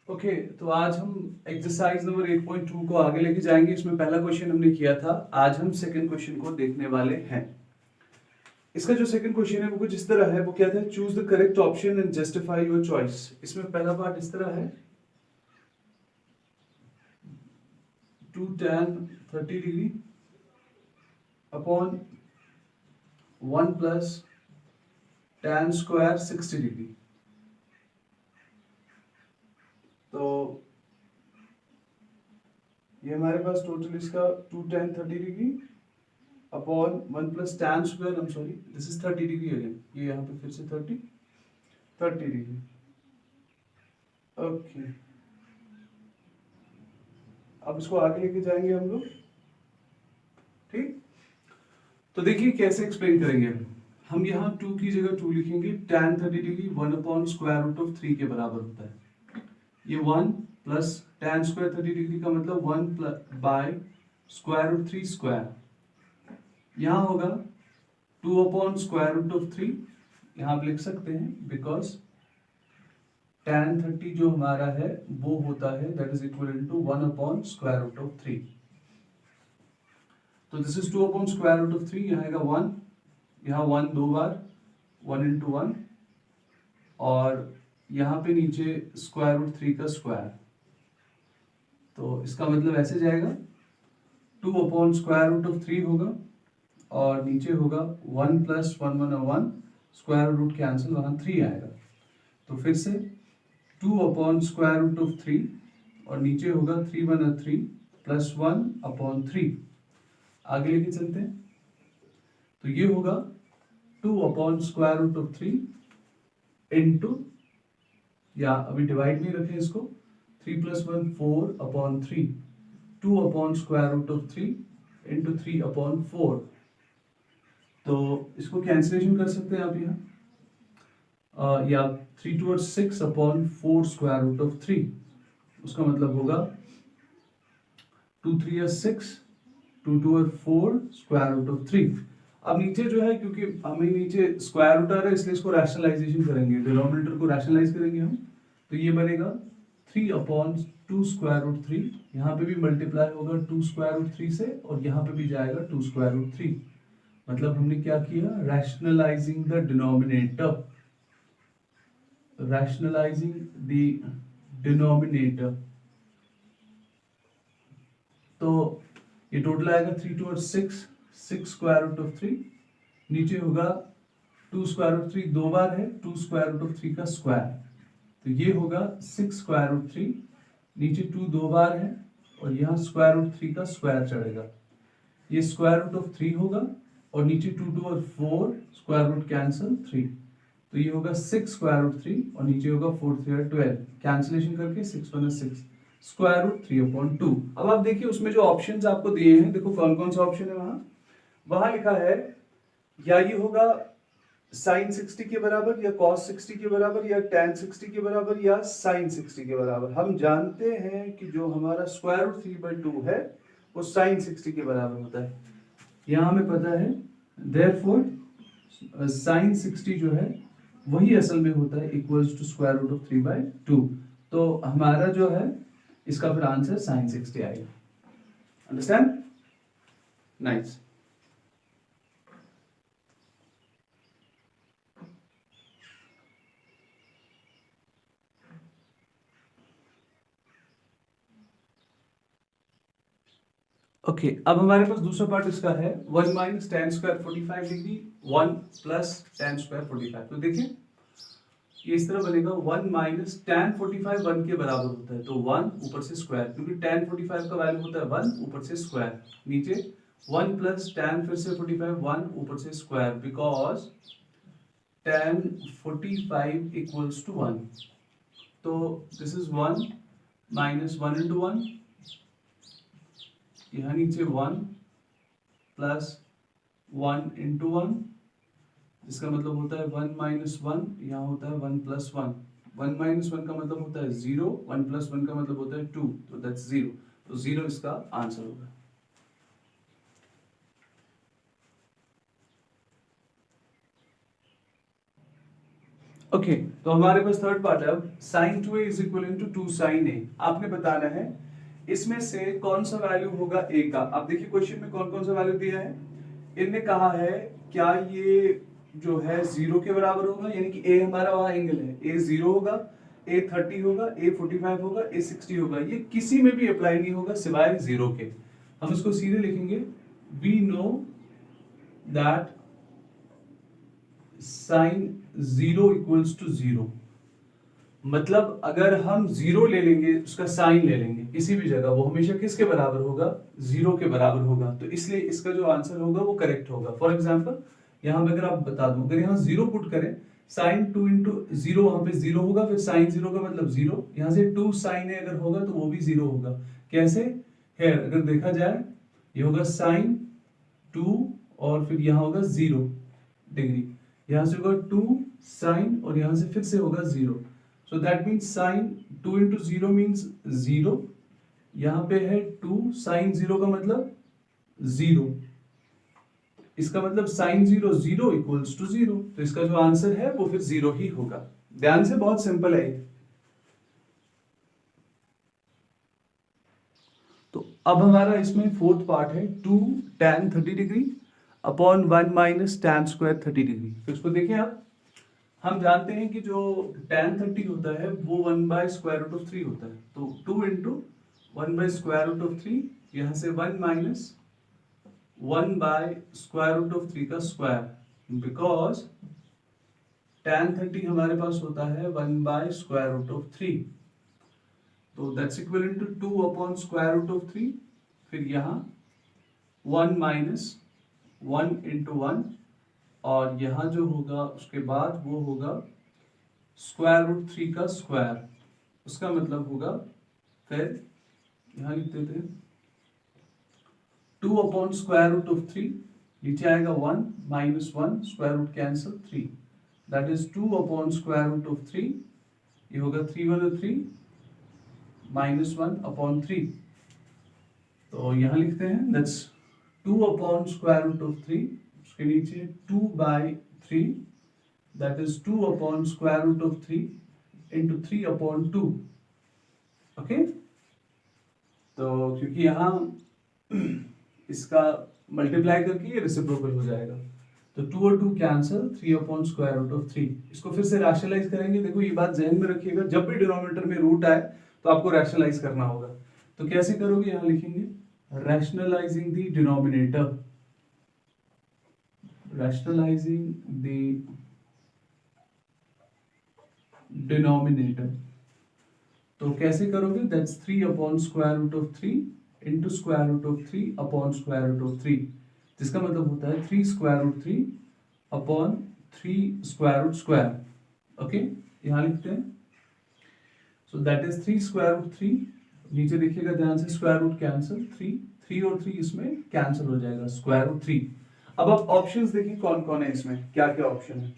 Okay तो आज हम एक्सरसाइज नंबर 8.2 को आगे लेके जाएंगे। इसमें पहला क्वेश्चन हमने किया था, आज हम सेकंड क्वेश्चन को देखने वाले हैं। इसका जो सेकंड क्वेश्चन है वो कुछ इस तरह है। वो क्या था? Choose the correct option and justify your choice. इसमें पहला पार्ट इस तरह है, 2 tan 30 degree upon 1 plus tan square 60 degree. तो ये हमारे पास टोटल इसका 2 tan 30 degree upon 1 plus tan square, I am sorry this is 30 degree again, ये यहाँ पे फिर से 30 डिग्री। ओके अब इसको आगे लेके जाएंगे हम लोग। ठीक, तो देखिए कैसे एक्सप्लेन करेंगे हम। यहाँ 2 की जगह 2 लिखेंगे। tan 30 degree 1 upon square root of 3 के बराबर होता है। ये 1 प्लस tan स्क्वायर 30 डिग्री का मतलब 1 बाय स्क्वायर रूट 3 स्क्वायर। यहाँ होगा 2 अपॉन स्क्वायर रूट ऑफ 3, यहाँ आप लिख सकते हैं बिकॉज tan 30 जो हमारा है वो होता है that is equal to 1 upon square root of 3। तो this is 2 upon square root of 3, यहाँ आएगा 1, यहाँ 1 दो बार 1 इंटू 1, और यहाँ पे नीचे स्क्वायर रूट 3 का स्क्वायर। तो इसका मतलब ऐसे जाएगा 2 अपॉन स्क्वायर रूट ऑफ 3 होगा और नीचे होगा 1 प्लस 1 1 1, स्क्वायर रूट कैंसिल, वहाँ 3 आएगा। तो फिर से 2 अपॉन स्क्वायर रूट ऑफ 3 और नीचे होगा 3 1 3 प्लस 1 अपॉन 3। आगे लेके चलते हैं, तो ये होगा 2 upon square root of 3 into, या अभी डिवाइड नहीं रखें इसको, 3 plus 1 4 upon 3, 2 upon square root of 3 into 3 upon 4। तो इसको कैंसिलेशन कर सकते हैं आप यहाँ, या 3 to 6 upon 4 square root of 3। उसका मतलब होगा 2 3 6, 2 2 4 स्क्वायर रूट ऑफ 3। अब नीचे जो है, क्योंकि हमें नीचे स्क्वायर रूट आ रहा है इसलिए इसको रैशनलाइजेशन करेंगे, डिनोमिनेटर को रैशनलाइज करेंगे हम। तो ये बनेगा 3 अपॉन 2 स्क्वायर रूट 3, यहाँ पे भी मल्टीप्लाई होगा 2 स्क्वायर रूट 3 से और यहाँ पे भी जाएगा 2 स्क्वायर रूट 3। मतलब हमने क्या किया? Rationalising the denominator, rationalizing the denominator. तो ये टोटल आएगा 3 2 6, 6 स्क्वायर रूट ऑफ 3, नीचे होगा 2 स्क्वायर रूट 3 दो बार है, 2 स्क्वायर रूट ऑफ 3 का स्क्वायर। तो ये होगा 6 स्क्वायर रूट 3, नीचे 2 दो बार है और यहाँ स्क्वायर रूट 3 का स्क्वायर चढ़ेगा। ये स्क्वायर रूट ऑफ 3 होगा और नीचे 2 2 और 4 स्क्वायर रूट कैंसिल 3। तो ये होगा 6 स्क्वायर रूट 3 और नीचे होगा 4 3 12, कैंसिलेशन करके 6 1 6 स्क्वायर रूट 3 अपॉन 2। अब आप देखिए उसमें जो ऑप्शंस आपको दिए हैं, देखो कौन कौन सा ऑप्शन है। वहां लिखा है या ये होगा साइन 60 के बराबर, या कॉस 60 के बराबर, या tan 60 के बराबर, या साइन 60 के बराबर। हम जानते हैं कि जो हमारा स्क्वायर रूट 3/2 है वो साइन 60 के बराबर होता है, यहाँ हमें पता है। देयरफॉर साइन 60 जो है वही असल में होता है equals to square root of 3/2। तो हमारा जो है इसका फिर आंसर साइन 60 आएगा। अंडरस्टैंड? नाइस। ओके अब हमारे पास दूसरा पार्ट इसका है 1 minus tan square 45 degree 1 plus tan square 45। तो देखिए ये इस तरह बनेगा 1 माइनस tan 45 1 के बराबर होता है, तो 1 ऊपर से स्क्वायर, क्योंकि tan 45 का वैल्यू होता है 1 ऊपर से स्क्वायर, नीचे 1 प्लस tan फिर से 45 1 ऊपर से square, because tan 45 equals to 1। तो दिस इज 1 माइनस 1 इंटू 1, यहाँ नीचे 1 प्लस 1 इंटू 1, इसका मतलब होता है 1 माइनस 1, यहाँ होता है 1 प्लस 1। 1 माइनस 1 का मतलब होता है 0, 1 प्लस 1 का मतलब होता है 2, तो दैट्स 0। तो 0 इसका आंसर होगा। ओके तो हमारे पास थर्ड पार्ट है। अब sine 2a is equal to 2 sine a। आपने बताना है इसमें से कौन सा वैल्यू होगा a का। अब देखिए क्वेश्चन में कौन कौन सा वैल्यू दिया है। इनने कहा है क्या ये जो है 0 के बराबर होगा, यानी कि a हमारा वहां एंगल है, a 0 होगा, a 30 होगा, a 45 होगा, a 60 होगा। ये किसी में भी अप्लाई नहीं होगा सिवाय 0 के। हम इसको सीधे लिखेंगे, we know that sine 0 equals to 0। मतलब अगर हम 0 ले लेंगे, उसका साइन ले लेंगे किसी भी जगह, वो हमेशा किसके बराबर होगा, 0 के बराबर होगा। तो इसलिए इसका जो आंसर होगा वो करेक्ट होगा। फॉर एग्जांपल यहां पे अगर आप बता दूं, अगर यहां 0 पुट करें, साइन 2 इंटू 0, वहां पे 0 होगा, फिर साइन 0 का मतलब 0, यहां से 2 साइन अगर होगा तो वो भी 0 होगा। कैसे है, अगर देखा जाए ये होगा साइन 2 और फिर यहां होगा 0 डिग्री, यहां से होगा 2 साइन और यहां से फिर से होगा 0। So that means sin 2 into 0 means 0। यहां पे है 2 sin 0 का मतलब 0। इसका मतलब sin 0 0 equals to 0। तो इसका जो आंसर है वो फिर 0 ही होगा। ध्यान से, बहुत सिंपल है। तो अब हमारा इसमें फोर्थ पार्ट है 2 tan 30 degree upon 1 minus tan square 30 degree. तो इसको देखिए आप, हम जानते हैं कि जो tan 30 होता है वो 1 बाय स्क्वायर रूट ऑफ 3 होता है। तो 2 into 1 by square root of 3, यहां से 1 minus 1 by square root of 3 का स्क्वायर, बिकॉज tan 30 हमारे पास होता है 1 बाय स्क्वायर रूट ऑफ 3। तो that's equal to 2 upon square root of 3, फिर यहां 1 माइनस 1 इंटू 1, और यहां जो होगा उसके बाद वो होगा स्क्वायर रूट 3 का स्क्वायर। उसका मतलब होगा, फिर यहां लिख देते हैं 2 अपॉन स्क्वायर रूट ऑफ 3, नीचे आएगा 1 minus 1, square root cancel 3, that is 2 upon square root of 3। ये होगा 3 1 3 माइनस 1 अपॉन 3। तो यहां लिखते हैं that's 2 upon square root of 3, उसके नीचे 2 by 3, that is 2 upon square root of 3 into 3 upon 2। Okay, तो क्योंकि यहाँ इसका मल्टीप्लाई करके ये रेसिप्रोकल हो जाएगा, तो 2 और 2 cancel, 3 upon square root of 3। इसको फिर से रैशनलाइज करेंगे। देखो ये बात ध्यान में रखिएगा, जब भी डिनोमिनेटर में रूट आए तो आपको रैशनलाइज करना होगा। तो कैसे करोगे, यहाँ लिखेंगे rationalizing the denominator, rationalizing the denominator. तो कैसे करोगे, that's 3 upon square root of 3 into square root of 3 upon square root of 3, जिसका मतलब होता है 3 square root 3 upon 3 square root square. Okay, यहां लिखते हैं, so that is 3 square root 3, नीचे देखिएगा ध्यान से, स्क्वायर रूट कैंसिल, 3 और 3 इसमें कैंसिल हो जाएगा, स्क्वायर रूट 3। अब आप ऑप्शंस देखिए कौन कौन है इसमें, क्या क्या ऑप्शन है।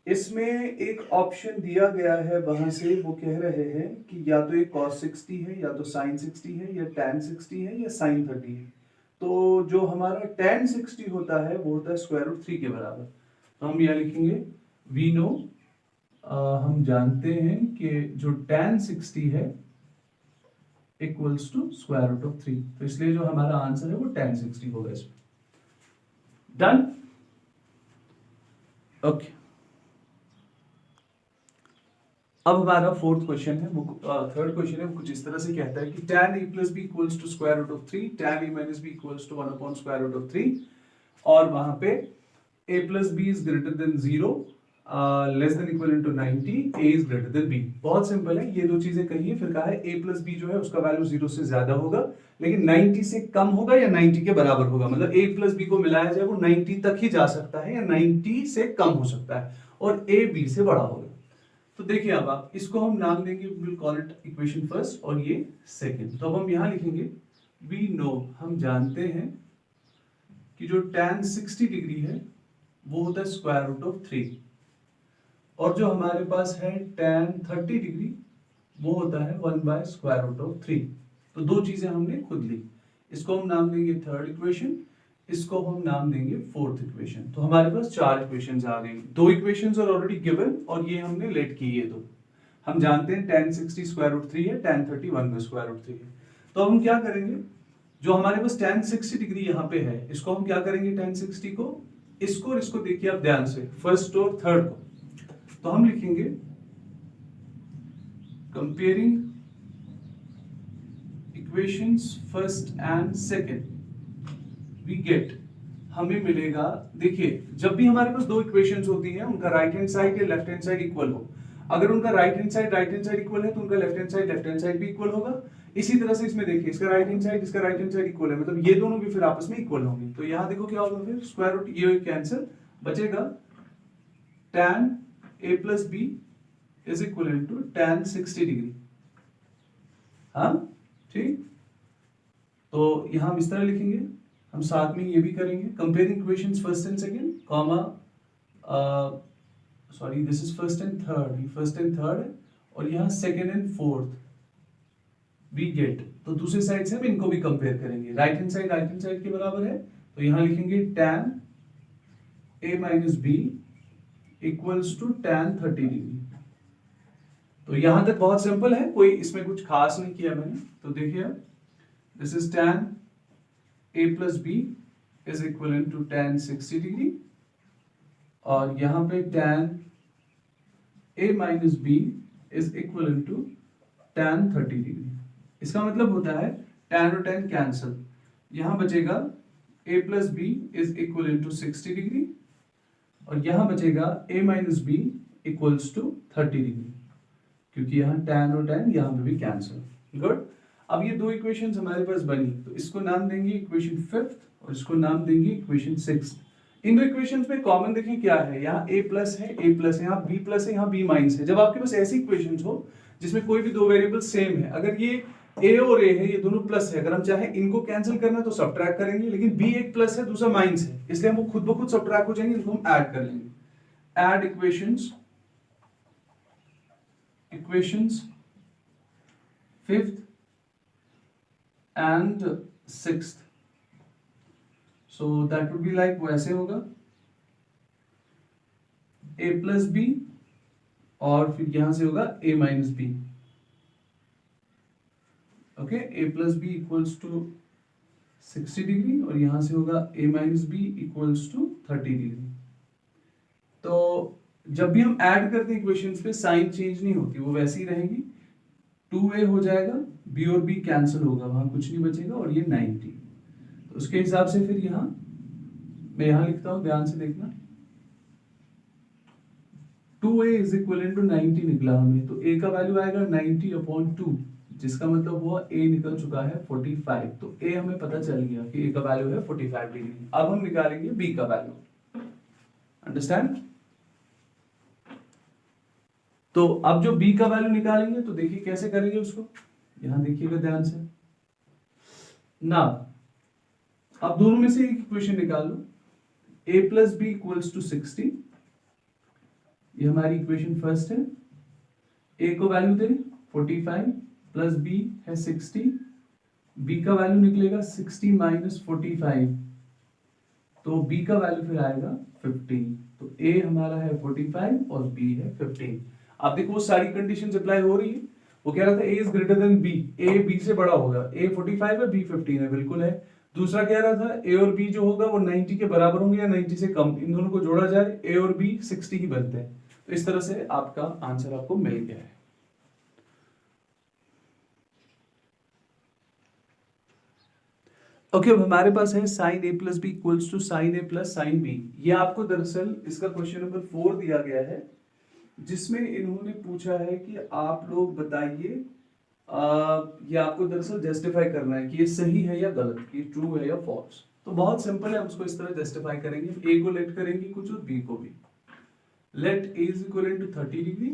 इसमें एक ऑप्शन दिया गया है, वहां से वो कह रहे हैं कि या तो ये cos 60 है, या तो sin 60 है, या tan 60 है, या sin 30 है। तो जो हमारा tan 60 होता है वो होता है स्क्वायर रूट 3 के बराबर। तो हम यह लिखेंगे वी नो, हम जानते हैं कि जो tan 60 है equals to square root of 3। तो इसलिए जो हमारा आंसर है वो tan 60 होगा इसमें। Done, okay. अब हमारा फोर्थ क्वेश्चन है, वो थर्ड क्वेश्चन है, वो कुछ इस तरह से कहता है कि tan a plus b equals to square root of 3, tan a minus b equals to 1 upon square root of 3, और वहां पे a plus b is greater than 0, less than equal to 90, a is greater than b। बहुत simple है, ये दो चीजें कही है, फिर कहा है a प्लस बी जो है उसका वैल्यू 0 से ज्यादा होगा, लेकिन 90 से कम होगा या 90 के बराबर होगा। मतलब a प्लस बी को मिलाया जाए वो 90 तक ही जा सकता है या 90 से कम हो सकता है, और a b से बड़ा होगा। तो देखिए अब आप इसको हम नाम देंगे, will call it equation first और ये सेकंड। तो अब हम यहां लिखेंगे वी नो, हम जानते हैं कि जो tan 60 डिग्री है वो होता है स्क्वायर रूट ऑफ 3, और जो हमारे पास है tan 30 डिग्री वो होता है 1 बाय स्क्वायर रूट ऑफ 3। तो दो चीजें हमने खुद ली, इसको हम नाम देंगे थर्ड इक्वेशन, इसको हम नाम देंगे फोर्थ इक्वेशन। तो हमारे पास 4 इक्वेशंस आ गई, 2 इक्वेशंस आर ऑलरेडी गिवन और ये हमने लेट की ये दो। हम जानते हैं tan 60 स्क्वायर रूट 3 है, tan 30 1 का स्क्वायर रूट 3 है। तो हम क्या करेंगे, जो हमारे पास tan 60 डिग्री यहाँ पे है, इसको हम क्या करेंगे, tan 60 को इसको और इसको देखिए आप ध्यान से, फर्स्ट और थर्ड को। तो हम लिखेंगे comparing equations first and second we get, हमें मिलेगा, देखिए जब भी हमारे पास 2 इक्वेशंस होती हैं उनका राइट हैंड साइड या लेफ्ट हैंड साइड इक्वल हो, अगर उनका राइट हैंड साइड इक्वल है तो उनका लेफ्ट हैंड साइड भी इक्वल होगा। इसी तरह से इसमें देखिए, इसका राइट हैंड साइड इसका राइट हैंड साइड इक्वल है, मतलब ये दोनों भी फिर आपस में इक्वल होंगे। तो यहाँ देखो क्या होगा, फिर स्क्वायर रूट ये कैंसिल, बचेगा tan a plus b is equal to tan 60 degree. हाँ ठीक, तो यहाँ हम इस तरह लिखेंगे, हम साथ में ये भी करेंगे comparing equations first and second comma, sorry this is first and third, ये फर्स्ट एंड थर्ड है और यहाँ second and fourth we get. तो दूसरी साइड से हम इनको भी कंपेयर करेंगे, राइट हैंड साइड के बराबर है, तो यहाँ लिखेंगे tan a minus b equals to tan 30 degree. तो यहां तक बहुत सिंपल है, कोई इसमें कुछ खास नहीं किया मैंने। तो देखिए this is tan a plus b is equal to tan 60 degree और यहां पे tan a minus b is equal to tan 30 degree. इसका मतलब होता है tan और tan कैंसिल, यहां बचेगा a plus b is equal to 60 degree और यहां बचेगा a minus b equals to 30 degree, क्योंकि यहाँ tan और tan यहाँ पे भी कैंसिल। गुड, अब ये 2 इक्वेशंस हमारे पास बनी, तो इसको नाम देंगे इक्वेशन फिफ्थ और इसको नाम देंगे इक्वेशन सिक्स्थ। इन 2 इक्वेशंस में कॉमन देखिए क्या है, यहाँ a प्लस है, यहाँ b प्लस है, यहाँ b माइनस है। जब आपके पास ऐसी इक्वेशंस हो जिसमें कोई भी 2 वेरिएबल सेम है, अगर ये a और a है, ये दोनों प्लस है, अगर हम चाहे इनको कैंसिल करना तो सब्ट्रैक्ट करेंगे, लेकिन b एक प्लस है दूसरा माइनस है, इसलिए हम वो खुद ब खुद सब्ट्रैक्ट हो जाएंगे, इनको हम ऐड कर लेंगे। Add equations fifth and sixth, so that would be like वैसे होगा a plus b और फिर यहां से होगा a minus b, okay, a plus b equals to 60 degree और यहां से होगा a minus b equals to 30 degree. तो जब भी हम ऐड करते हैं इक्वेशंस पे साइन चेंज नहीं होती, वो वैसी रहेंगी, 2a हो जाएगा, b और b कैंसिल होगा, वहां कुछ नहीं बचेगा और ये 90। तो उसके हिसाब से फिर यहाँ मैं यहाँ लिखता हूं, ध्यान से देखना, 2a इज इक्वल टू 90 निकला हमें, तो a का वैल्यू आएगा 90/2, जिसका मतलब हुआ a निकल चुका है 45। तो a हमें पता चल गया कि a का वैल्यू है 45 डिग्री। अब हम निकालेंगे b का वैल्यू, अंडरस्टैंड। तो अब जो b का वैल्यू निकालेंगे तो देखिए कैसे करेंगे उसको, यहां देखिएगा ध्यान से ना। अब दोनों में से एक इक्वेशन निकाल लो, a plus b equals to 60, ये हमारी इक्वेशन फर्स्ट है। a को वैल्यू दे 45 प्लस b है 60, b का वैल्यू निकलेगा 60 माइनस 45, तो b का वैल्यू फिर आएगा 15। तो a हमारा है 45 और b है 15। आप देखो वो सारी कंडीशंस अप्लाई हो रही है। वो कह रहा था a is greater than b, a b से बड़ा होगा, a 45 है b 15 है, बिल्कुल है। दूसरा कह रहा था a और b जो होगा वो 90 के बराबर होंगे या 90 से कम, इन दोनों को जोड़ा जाए a और b 60 ही बनते हैं। तो इस तरह से आपका आंसर आपको मिल गया है। ओके, अब हमारे पास है sine a plus b equals to sine a plus sine b। ये आपको दरअसल इसका क्वेश्चन नंबर 4 दिया गया है, जिसमें इन्होंने पूछा है कि आप लोग बताइए, ये आपको दरअसल जस्टिफाई करना है कि ये सही है या गलत, कि ट्रू है या फॉल्स। तो बहुत सिंपल है, हम उसको इस तरह जस्टिफाई करेंगे, a को लेट करेंगे कुछ और b को भी। Let a is equal to 30 degree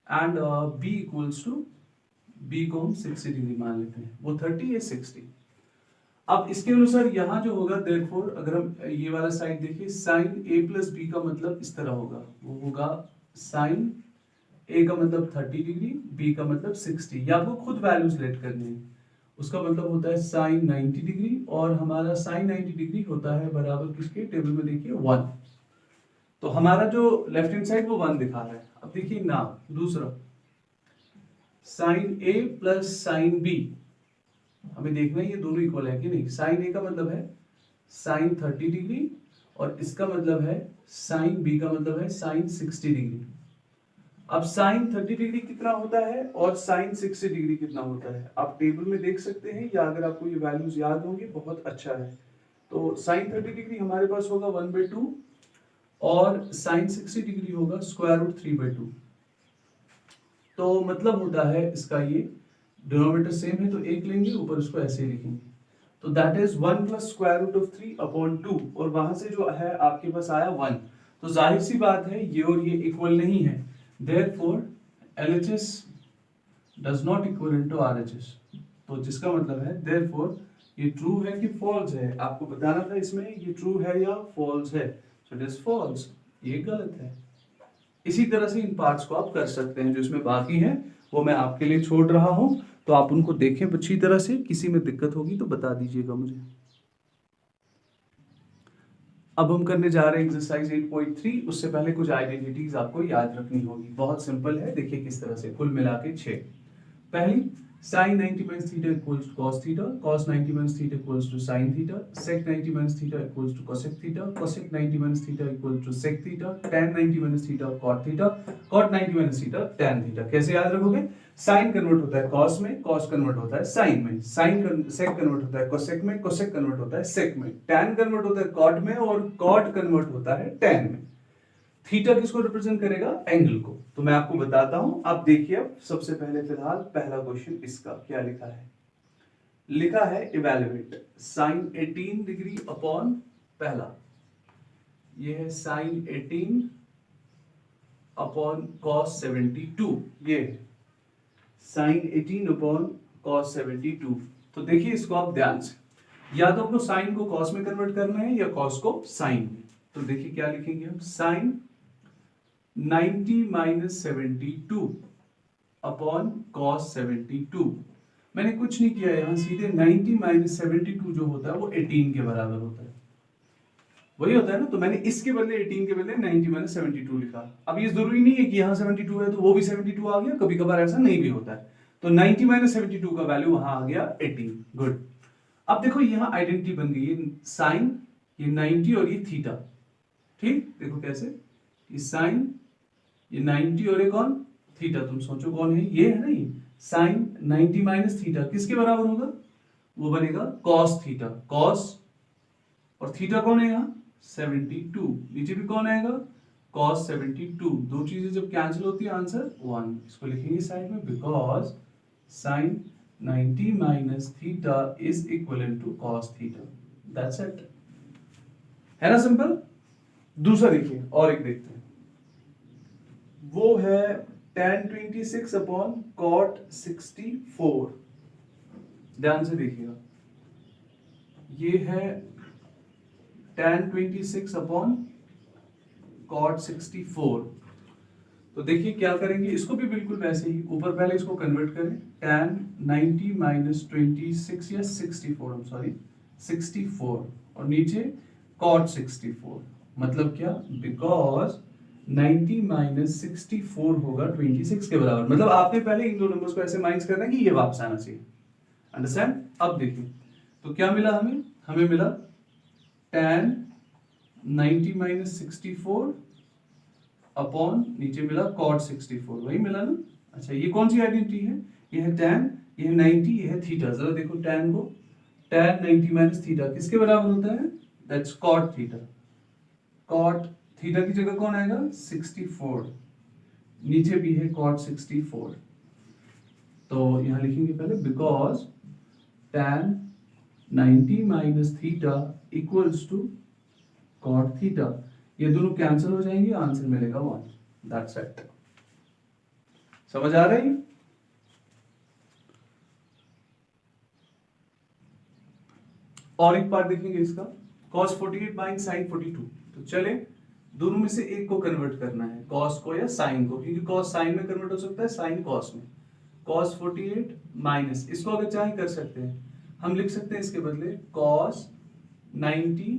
and b equals to, b को हम 60 डिग्री मान लेते हैं, वो 30 है 60। अब इसके अनुसार यहाँ जो होगा, देयरफॉर अगर हम ये वाला साइड देखिए, साइन a प्लस बी का मतलब इस तरह होगा, वो होगा साइन a का मतलब 30 डिग्री, b का मतलब 60। या आपको खुद वैल्यूज लेट करनी है, उसका मतलब होता है साइन 90 डिग्री, और हमारा साइन 90 डिग्री होता है बराबर किसके, टेबल में देखिए 1। तो हमारा जो लेफ्ट हैंड साइड वो 1 दिखा रहा है। अब देखिए ना दूसरा साइन ए प्लस साइन बी, हमें देखना है ये दोनों इक्वल है कि नहीं। साइन ए का मतलब है साइन 30 डिग्री, और इसका मतलब है साइन बी का मतलब है साइन 60 डिग्री। अब साइन 30 डिग्री कितना होता है और साइन 60 डिग्री कितना होता है आप टेबल में देख सकते हैं, या अगर आपको ये वैल्यूज याद होंगे बहुत अच्छा है। तो साइन 30 डिग्री हमारे पास होगा 1/2, और साइन 60 डिग्री होगा स्क्वायर रूट 3/2। तो मतलब होता है इसका ये डिनोमिनेटर सेम है तो एक लेंगे, ऊपर उसको ऐसे लिखेंगे। तो that is 1 plus square root of 3/2, और वहां से जो है आपके पास आया 1। तो जाहिर सी बात है ये और ये इक्वल नहीं है, therefore LHS does not equivalent to RHS। तो जिसका मतलब है therefore ये ट्रू है कि फॉल्स है, आपको बताना था इसमें ये ट्रू है या फॉल्स है। सो इट इज फॉल्स, ये गलत है। इसी तरह से इन पार्ट्स को आप कर सकते हैं, जो इसमें बाकी है वो मैं आपके लिए छोड़ रहा हूं, तो आप उनको देखें अच्छी तरह से। किसी में दिक्कत होगी तो बता दीजिएगा मुझे। अब हम करने जा रहे हैं एक्सरसाइज 8.3। उससे पहले कुछ आइडेंटिटीज आपको याद रखनी होगी, बहुत सिंपल है। देखिए किस तरह से, कुल मिला के 6। पहली, sin 90 minus theta equals to cos theta, cos 90 minus theta equals to sin theta, sec 90 minus theta equals to cosec theta, cosec 90 minus theta equals to sec theta, tan 90 minus theta cot theta, cot 90 minus theta tan theta। कैसे याद रखोगे? sin convert होता है cos में, cos convert होता है sin में, sin sec convert होता है cosec में, cosec कन्वर्ट होता है sec में, tan कन्वर्ट होता है cot में, और cot कन्वर्ट होता है tan में। थीटा किसको रिप्रेजेंट करेगा? एंगल को। तो मैं आपको बताता हूं, आप देखिए। अब सबसे पहले फिलहाल पहला क्वेश्चन इसका क्या लिखा है, लिखा है इवैल्यूएट साइन 18 डिग्री अपॉन पहला, ये है साइन 18 अपॉन cos 72, ये साइन 18 अपॉन cos 72। तो देखिए इसको आप ध्यान से, या तो आपको साइन को cos में कन्वर्ट करना है या cos को साइन में। तो देखिए क्या लिखेंगे हम, साइन 90 माइनस 72 अपॉन cos 72। मैंने कुछ नहीं किया यहां, सीधे 90 माइनस 72 जो होता है वो 18 के बराबर होता है, वही होता है ना। तो मैंने इसके बदले 18 के बदले 90 माइनस 72 लिखा। अब ये जरूरी नहीं है कि यहाँ 72 है तो वो भी 72 आ गया, कभी कभार ऐसा नहीं भी होता है। तो 90 माइनस 72 का वैल्यू वहां आ गया 18। गुड। अब देखो यहाँ आइडेंटिटी बन गई है, साइन ये 90 और ये थीटा। ठीक, देखो कैसे, ये साइन ये 90 और ये कौन, थीटा। तुम सोचो कौन है, ये है ना, ये साइन 90 माइनस थीटा किसके बराबर होगा, वो बनेगा cos थीटा। cos और थीटा कौन है यहाँ 72, नीचे भी कौन आएगा cos 72। दो चीजें जब कैंसिल होती है आंसर 1। इसको लिखेंगे साइड में, because sine 90 minus theta is equivalent to cos theta. That's it, है ना सिंपल। दूसरा देखिए, और एक देखते हैं, वो है tan 26 अपॉन cot 64। ध्यान से देखिएगा, ये है tan 26 अपॉन cot 64। तो देखिए क्या करेंगे, इसको भी बिल्कुल वैसे ही, ऊपर पहले इसको कन्वर्ट करें, tan 90 माइनस 26 या 64, सॉरी 64, और नीचे cot 64। मतलब क्या, बिकॉज 90 माइनस 64 होगा 26 के बराबर। मतलब आपने पहले इन दो नंबर्स को ऐसे माइनस करना है कि ये वापस आना चाहिए। अंडरस्टैंड। अब देखिए तो क्या मिला हमें, हमें मिला tan 90 माइनस 64 अपॉन नीचे मिला cot 64, वही मिला ना। अच्छा ये कौन सी आइडेंटिटी है, ये है tan, ये है 90, ये है थीटा। जरा देखो tan को, tan 90 माइनस थीटा किसके बराबर होता है, that's cot theta. cot theta की जगह कौन आएगा 64, नीचे भी है cot 64। तो यहां लिखेंगे पहले, because tan 90 minus theta equals to cot theta. ये दोनों कैंसिल हो जाएंगे, आंसर मिलेगा 1। दैट्स इट। समझ आ रही है। और एक पार्ट देखेंगे इसका, cos 48 बाई sin 42। तो चले दोनों में से एक को कन्वर्ट करना है, cos को या sin को, क्योंकि cos sin में कन्वर्ट हो सकता है, sin cos में। cos 48 माइनस, इसको अगर चाहे कर सकते हैं, हम लिख सकते हैं इसके बदले cos 90,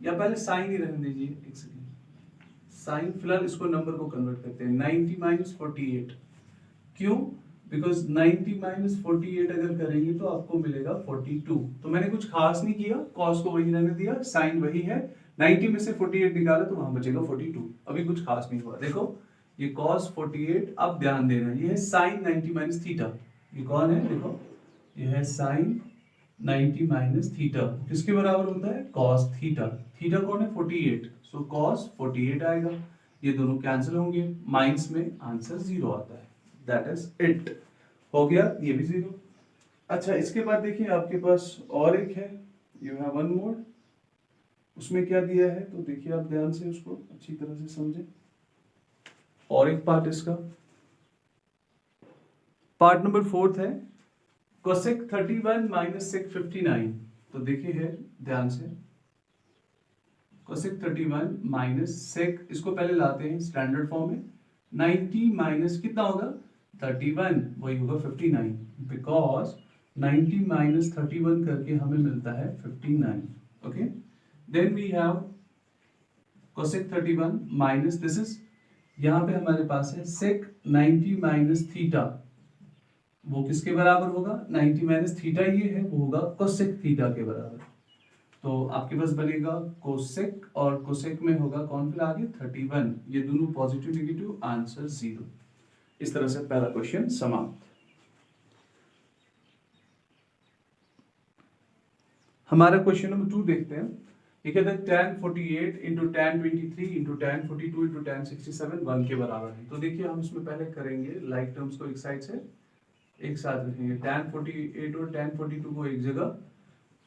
या पहले साइन ही रहने दीजिए एक सेकेंड, साइन, फिलहाल इसको नंबर को कन्वर्ट करते हैं, 90 माइनस 48, क्यों? बिकॉज 90 माइनस 48 अगर करेंगे तो आपको मिलेगा 42। तो मैंने कुछ खास नहीं किया, कॉस को वही रहने दिया, साइन वही है, 90 में से 48 निकाला तो वहां बचेगा 42, अभी कुछ खास नहीं हुआ। देखो ये cos 48, अब ध्यान देना, ये है साइन 90 माइनस थीटा, ये कौन है? देखो ये है साइन 90 माइनस थीटा, किसके बराबर होता है? cos थीटा, थीटा कौन है? 48, सो cos 48 आएगा, ये दोनों कैंसिल होंगे, माइनस में आंसर 0 आता है, दैट इज इट, हो गया ये भी 0। अच्छा इसके बाद देखिए आपके पास और एक है, यू हैव वन मोर, उसमें क्या दिया है तो देखिए आप ध्यान से उसको अच्छी तरह से समझें। और एक पार्ट इसका, पार्ट नंबर 4 है cosec 31 माइनस sec 59, तो देखिए है ध्यान से, cosec 31 माइनस sec, इसको पहले लाते हैं स्टैंडर्ड फॉर्म में, 90 माइनस कितना होगा? 31, वही होगा 59, बिकॉज 90 माइनस 31 करके हमें मिलता है 59, okay. Then we have cosec 31 minus, this is, यहाँ पे हमारे पास है sec 90 माइनस थीटा, वो किसके बराबर होगा? 90 माइनस थीटा ये है, वो होगा cosec थीटा के बराबर, तो आपके पास बनेगा कोसेक, और कोसेक में होगा कौन फिर आगे? 31, ये दोनों पॉजिटिव नेगेटिव, आंसर 0। इस तरह से पहला क्वेश्चन समाप्त। हमारा क्वेश्चन नंबर 2 देखते हैं, ये कहता है tan 48 into tan 23 into tan 42 into tan 67 1 के बराबर है। तो देखिए हम इसमें पहले करेंगे लाइक टर्म्स को एक साइड से एक साथ रखेंगे, tan 48 और tan 42 को एक जगह,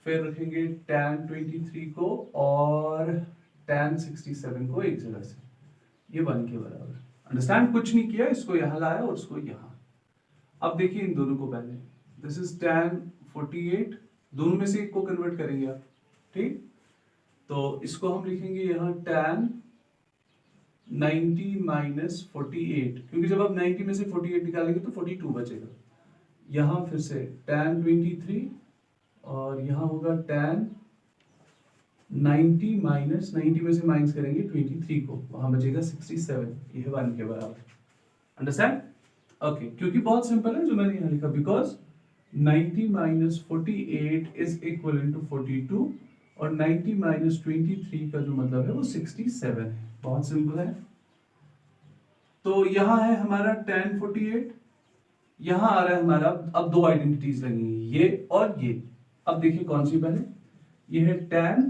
फिर रखेंगे tan 23 को और tan 67 को एक जगह से, ये 1 के बराबर। अंडरस्टैंड? कुछ नहीं किया, इसको यहाँ लाया और इसको यहाँ। अब देखिए इन दोनों को पहले, दिस इज tan 48, दोनों में से एक को कन्वर्ट करेंगे आप, ठीक? तो इसको हम लिखेंगे यहाँ tan 90 माइनस 48, क्योंकि जब आप 90 में से 48 निकालेंगे तो 42 बचेगा। यहाँ फिर से tan 23 और यहाँ होगा tan 90 माइनस, 90 में से माइनस करेंगे 23 को, वहां बचेगा 67, ये है 1 के बराबर। अंडरस्टैंड? ओके, क्योंकि बहुत सिंपल है जो मैंने यहाँ लिखा, because 90 minus 48 is equal to 42 और 90 माइनस 23 का जो मतलब है वो 67 है, बहुत सिंपल है। तो यहाँ है हमारा tan 48, यहाँ आ रहा है हमारा, अब दो आइडेंटिटीज लगेंगी, ये और ये। अब देखिए कौन सी पहले, ये है tan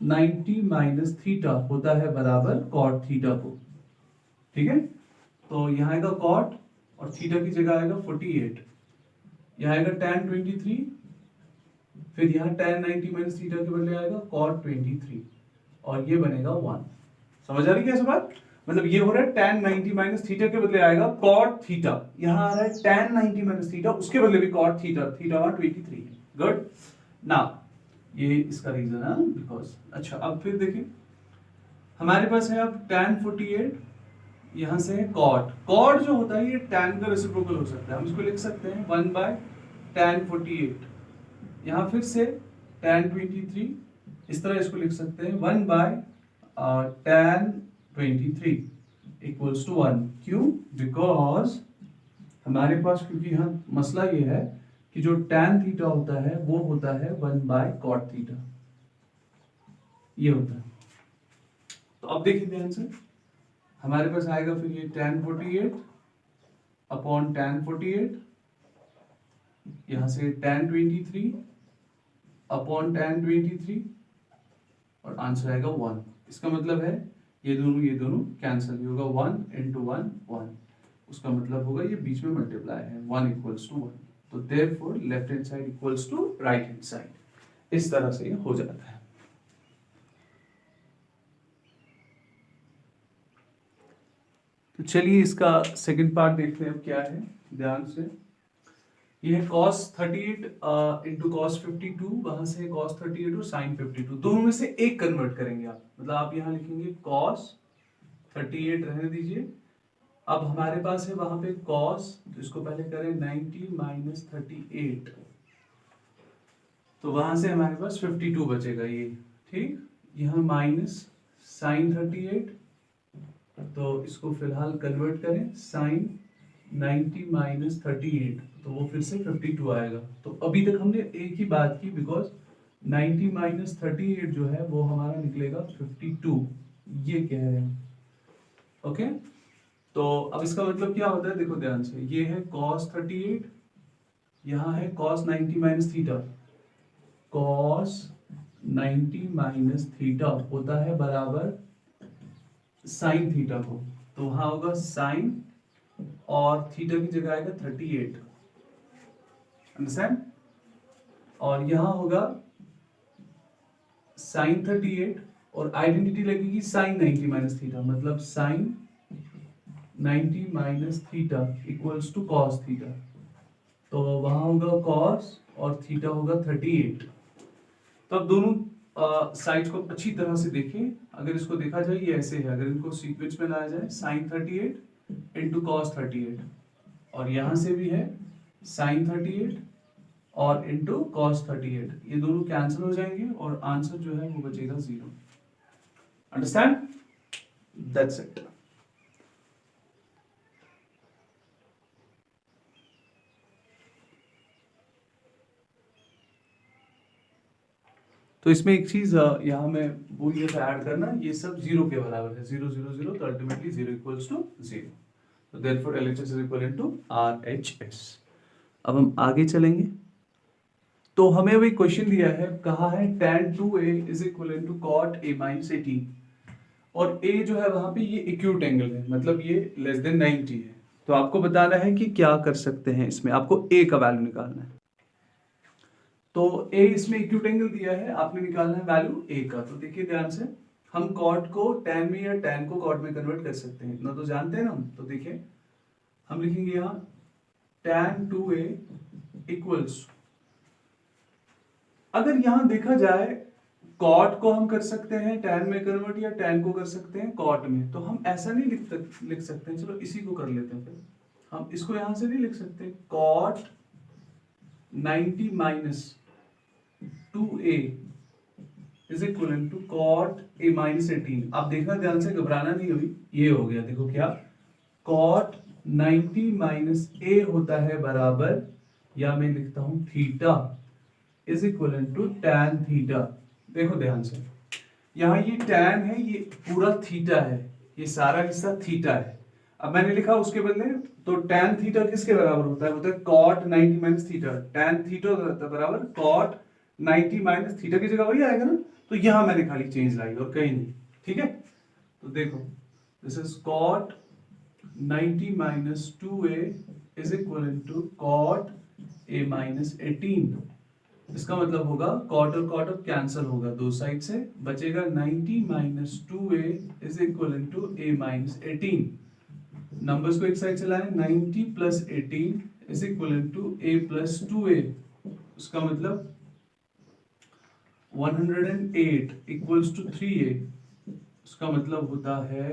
90 माइनस थीटा होता है बराबर cot थीटा को, ठीक है? तो यहाँ आएगा cot और थीटा की जगह आएगा 48, यहाँ आएगा tan 23, फिर यहाँ tan 90 माइनस थीटा के बदले आएगा cot 23 और ये बनेगा 1। समझ आ रही है कैसे बात? मतलब ये हो रहा है tan 90 माइनस थीटा के बदले आएगा cot थीटा, यहाँ आ रहा है tan 90 माइनस थीटा, उसके बदले भी cot थीटा, थीटा 123 है। गुड, नाउ ये इसका रीजन है बिकॉज। अच्छा अब फिर देखिए हमारे पास है अब tan 48, यहाँ से है cot, cot जो होता है ये tan का रेसिप्रोकल हो सकता है, हम इसको लिख सकते हैं 1 बाय tan 48, यहाँ फिर से tan 23, इस तरह इसको लिख सकते हैं 1 बाय tan 23 इक्वल्स टू 1। क्यों? बिकॉज हमारे पास, क्योंकि यहाँ मसला ये है कि जो tan थीटा होता है वो होता है 1 बाय cot थीटा, ये होता है। तो अब देखिए ध्यान से, हमारे पास आएगा फिर ये tan 48 अपॉन tan 48, यहां से tan 23 अपॉन tan 23 और आंसर आएगा 1। इसका मतलब है ये दोनों कैंसिल, ये होगा 1 इंटू 1 1, उसका मतलब होगा ये बीच में मल्टीप्लाई है, 1 इक्वल्स टू 1। तो therefore left hand side equals to right hand side, इस तरह से ये हो जाता है। तो चलिए इसका सेकंड पार्ट देखते हैं अब क्या है, ध्यान से। ये है cos 38 इंटू cos 52, वहां से cos 38 और sin 52, दोनों में से एक कन्वर्ट करेंगे आप, मतलब आप यहां लिखेंगे cos 38 रहने दीजिए, अब हमारे पास है वहां पे cos, तो इसको पहले करें 90 माइनस 38, तो वहां से हमारे पास 52 बचेगा ये, ठीक। यहाँ माइनस साइन 38, तो इसको फिलहाल कन्वर्ट करें, साइन 90 माइनस 38, तो वो फिर से 52 आएगा। तो अभी तक हमने एक ही बात की, बिकॉज 90 माइनस 38 जो है वो हमारा निकलेगा 52, ये कह रहे हैं। ओके, तो अब इसका मतलब क्या होता है, देखो ध्यान से, ये है cos 38, यहाँ है cos 90 minus theta, cos 90 minus theta होता है बराबर साइन थीटा को, तो वहां होगा साइन और थीटा की जगह आएगा 38, अंडरस्टैंड। और यहां होगा साइन 38 और आइडेंटिटी लगेगी साइन 90 माइनस थीटा, मतलब sine 90 minus theta equals to cos theta, तो वहां होगा कॉस और थीटा होगा 38। तो अब दोनों साइड्स को अच्छी तरह से देखिए, अगर इसको देखा जाए ये ऐसे है, अगर इनको सीक्वेंस में लाया जाए साइन 38 इंटू कॉस 38, और यहां से भी है साइन 38 और इंटू कॉस 38, ये दोनों कैंसिल हो जाएंगे और आंसर जो है वो बचेगा 0। Understand, that's it. तो इसमें एक चीज यहाँ मैं भूल गया था ऐड करना, ये सब 0 के बराबर है, 0 0 0, तो अल्टीमेटली 0 इक्वल्स टू 0, तो therefore LHS is equal to RHS। अब हम आगे चलेंगे, तो हमें अभी क्वेश्चन दिया है, कहा है tan 2a is equal to cot a minus 18, और a जो है वहां पे ये एक्यूट एंगल है, मतलब ये लेस देन 90 है। तो आपको बताना है कि क्या कर सकते हैं, इसमें आपको a का वैल्यू निकालना है। तो a इसमें एक्यूट एंगल दिया है, आपने निकालना है वैल्यू a का। तो देखिए ध्यान से, हम cot को tan में या tan को cot में कन्वर्ट कर सकते हैं, इतना तो जानते हैं ना हम। तो देखिए हम लिखेंगे यहाँ tan 2a इक्वल्स, अगर यहां देखा जाए कॉट को हम कर सकते हैं टैन में कन्वर्ट, या टैन को कर सकते हैं कॉट में, तो हम ऐसा नहीं लिख सकते हैं, चलो इसी को कर लेते हैं फिर। हम इसको यहां से नहीं लिख सकते, cot 90 minus 2a is equal to cot a minus 18। आप देखना ध्यान से, घबराना नहीं, अभी ये हो गया, देखो क्या, कॉट 90 माइनस a होता है बराबर, या मैं लिखता हूं theta is equal to tan theta. देखो ध्यान से, यहाँ ये टैन है, ये पूरा थीटा है, ये सारा हिस्सा थीटा है। अब मैंने लिखा उसके बदले, तो टैन थीटा किसके बराबर होता है, बोलते हैं cot 90 minus theta, tan theta बराबर कॉट 90 माइनस थीटा की जगह वही आएगा ना, तो यहां मैंने खाली चेंज लाई और कहीं नहीं, ठीक है। तो देखो this is cot 90 minus 2a is equal to cot a minus 18। इसका मतलब होगा कॉट और कॉट अब कैंसिल होगा दो साइड से, बचेगा 90 minus 2a is equal to a minus 18। Numbers को एक साइड से लाएं, 90 plus 18 is equal to a plus 2a, उसका मतलब 108 इक्वल्स टू 3a, उसका मतलब होता है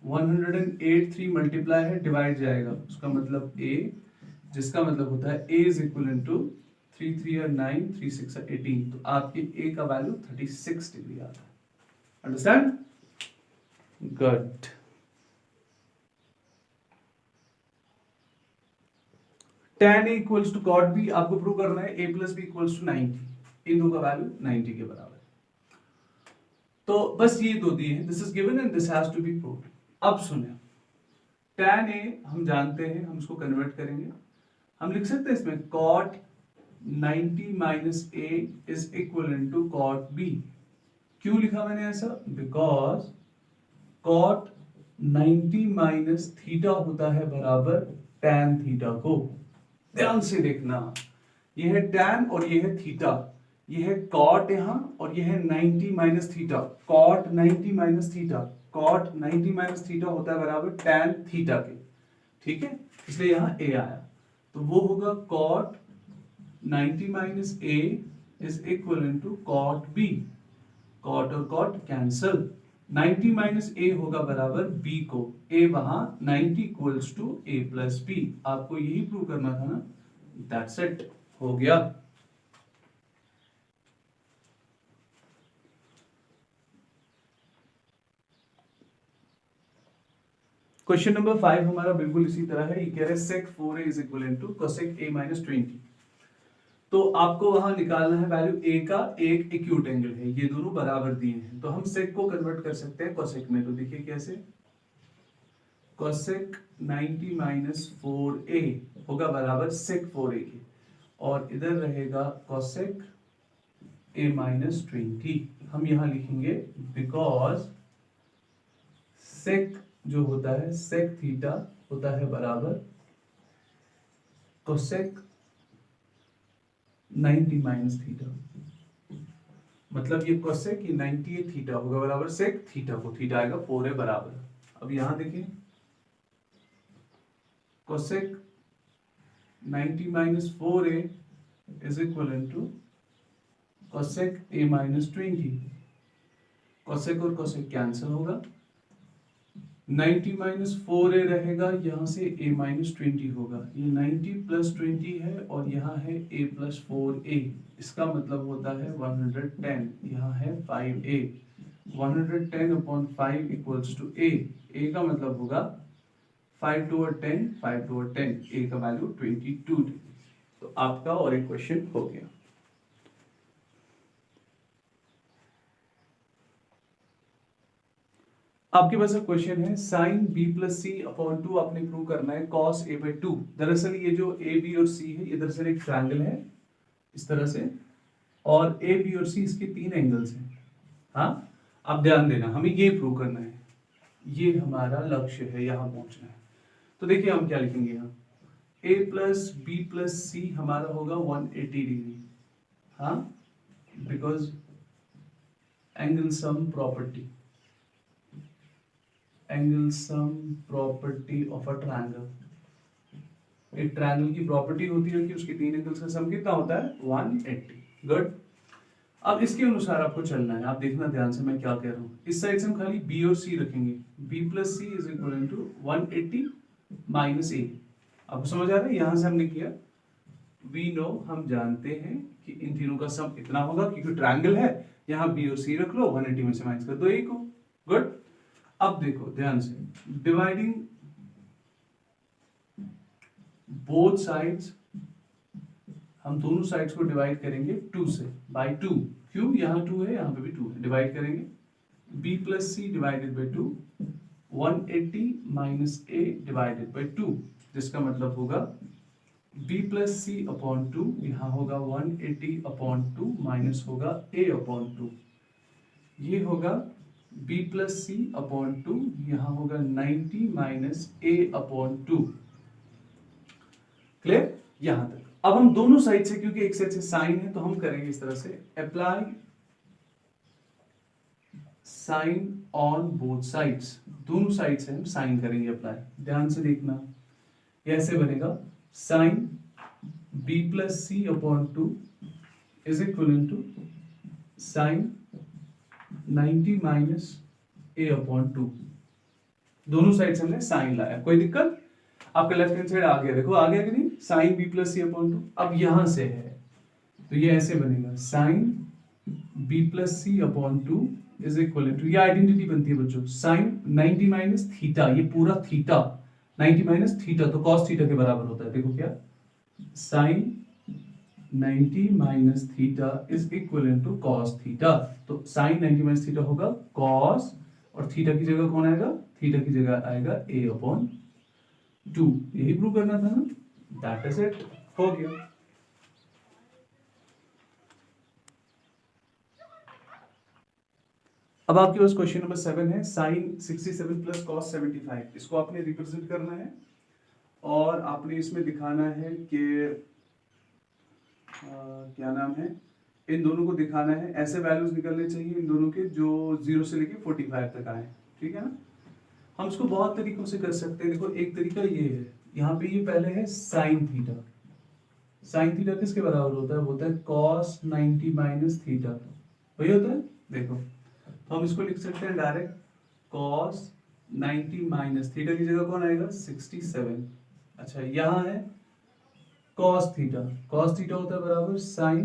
108, 3 मल्टीप्लाई है, डिवाइड जाएगा, उसका मतलब a, जिसका मतलब होता है a इज इक्वल टू 3 3 और 9, 3 6 और 18, तो आपके a का वैल्यू 36 डिग्री आता है। Understand, good. tan a equals to cot b, आपको प्रूव करना है a plus b equals to 90, इन दो का वैल्यू 90 के बराबर। तो बस ये दो दिए हैं, this is given and this has to be proved. अब सुने, tan a हम जानते हैं, हम इसको कन्वर्ट करेंगे, हम लिख सकते हैं इसमें cot 90 minus a is equal to cot b। क्यों लिखा मैंने ऐसा, बिकॉज cot 90 माइनस थीटा होता है बराबर tan थीटा को। ध्यान से देखना, ये है tan और ये है थीटा, ये है cot यहां और ये है 90 minus theta, cot 90 minus theta, cot 90 minus theta होता है बराबर tan थीटा के, ठीक है, इसलिए यहां a आया, तो वो होगा cot 90 minus a is equal to cot b, cot और cot कैंसल, 90 माइनस ए होगा बराबर बी को, ए वहां 90 equals to a plus b. आपको यही प्रूव करना था ना, दैट्स इट, हो गया। क्वेश्चन नंबर 5 हमारा बिल्कुल इसी तरह है। ये कह रहे sec 4a is equal to cosec a minus 20। तो आपको वहां निकालना है वैल्यू a का, एक एक्यूट एंगल है, ये दोनों बराबर दिए हैं, तो हम sec को कन्वर्ट कर सकते हैं cosec में। तो देखिए कैसे, cosec 90 माइनस 4a होगा बराबर sec 4a के, और इधर रहेगा cosec a माइनस 20। हम यहां लिखेंगे बिकॉज sec जो होता है sec थीटा होता है बराबर cosec 90 माइनस थीटा, मतलब ये cosec ये 90 है, थीटा होगा बराबर sec थीटा को, थीटा आएगा 4 है बराबर। अब यहां देखिए cosec 90 minus 4a is equal to cosec a minus 20। cosec और cosec कैंसिल होगा, 90 माइनस 4a रहेगा, यहाँ से a माइनस 20 होगा, ये 90 प्लस 20 है और यहाँ है a प्लस 4a, इसका मतलब होता है 110, यहाँ है 5a, 110 upon 5 equals to a का मतलब होगा 5 टू 10, 5 टू 10, a का वैल्यू 22। तो आपका और एक क्वेश्चन हो गया। आपके पास एक क्वेश्चन है, sine B plus c upon 2 आपने प्रूव करना है कॉस ए बाई 2। दरअसल ये जो ए बी और सी है, ये दरअसल एक ट्रायंगल है इस तरह से, और ए बी और सी इसके 3 एंगल्स हैं। हाँ, आप ध्यान देना, हमें ये प्रूव करना है, ये हमारा लक्ष्य है, यहाँ पहुंचना है। तो देखिए हम क्या लिखेंगे यहाँ, ए प्लस बी प्लस सी हमारा होगा 180 डिग्री। हाँ, because angle sum property, angle sum property of a triangle. एक ट्रायंगल की प्रॉपर्टी होती है कि उसके 3 एंगल्स का सम कितना होता है, 180। गुड। अब इसके अनुसार आपको चलना है, आप देखना ध्यान से मैं क्या कह रहा हूँ। इस साइड से हम खाली b और c रखेंगे, b plus c is equal to 180 minus a। आपको समझ आ रहा है, यहां से हमने किया, वी नो, हम जानते हैं कि इन तीनों का सम इतना होगा, क्योंकि ट्रायंगल है, यहाँ b और c रख लो, 180 में से माइनस कर दो a को। गुड। अब देखो ध्यान से, डिवाइडिंग बोथ साइड्स, हम दोनों साइड्स को डिवाइड करेंगे 2 से, बाय 2। क्यों, यहाँ 2 है, यहाँ पे भी 2 है, डिवाइड करेंगे b plus c divided by 2, 180 minus a divided by 2, जिसका मतलब होगा b प्लस सी अपॉन 2, यहाँ होगा 180 अपॉन 2 माइनस होगा a अपॉन 2, ये होगा b प्लस सी अपॉन 2, यहाँ होगा 90 माइनस a अपॉन 2। क्लियर यहां तक। अब हम दोनों साइड से, क्योंकि एक साइड से साइन है, तो हम करेंगे इस तरह से, apply sine on both sides, दोनों साइड से हम साइन करेंगे अप्लाई। ध्यान से देखना, ये ऐसे बनेगा, sine b plus c upon 2 is equal to sine 90 minus a upon 2। दोनों साइड से हमने साइन लाया, कोई दिक्कत? आपका लेफ्ट हैंड साइड आ गया, देखो आ गया कि नहीं, sine b plus c upon 2। अब यहां से है तो ये ऐसे बनेगा, sine b plus c upon 2 is equal to, ये आइडेंटिटी बनती है बच्चों, साइन 90 माइनस थीटा, ये पूरा थीटा 90 माइनस थीटा, तो कॉस थीटा के बराबर होता है। देखो क्या, sine 90 minus theta is equal to cos theta, तो साइन 90 माइनस थीटा होगा कॉस, और थीटा की जगह कौन आएगा, थीटा की जगह आएगा a अपॉन 2। यही प्रूव करना था ना, दैट इज इट, हो गया। अब आपके पास क्वेश्चन नंबर 7 है, साइन 67 प्लस कॉस 75, इसको आपने रिप्रेजेंट करना है, और आपने इसमें दिखाना है कि क्या नाम है, इन दोनों को दिखाना है, ऐसे वैल्यूज निकलने चाहिए इन दोनों के जो 0 से लेके 45 तक आए, ठीक है ना। हम इसको बहुत तरीकों से कर सकते हैं। देखो एक तरीका ये है, यहाँ पे ये पहले है साइन थीटा, साइन थीटा किसके बराबर होता है, होता है cos 90 माइनस थीटा, वही होता है। देखो तो हम इसको लिख सकते हैं डायरेक्ट cos 90 माइनस थीटा की जगह कौन आएगा 67। अच्छा यहाँ है cos थीटा होता है बराबर sin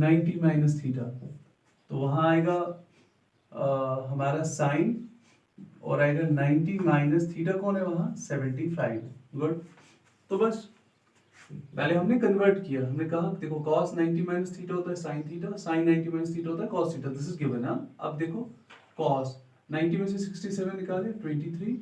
90 माइनस थीटा, तो वहां आएगा हमारा sin और आएगा 90 माइनस थीटा कौन है वहां 75। गुड। तो बस पहले हमने कन्वर्ट किया, हमने कहा देखो cos 90 माइनस थीटा होता है sin theta, sin 90 minus theta होता है cos theta, this is given. अब देखो cos 90 में से 67 निकाले 23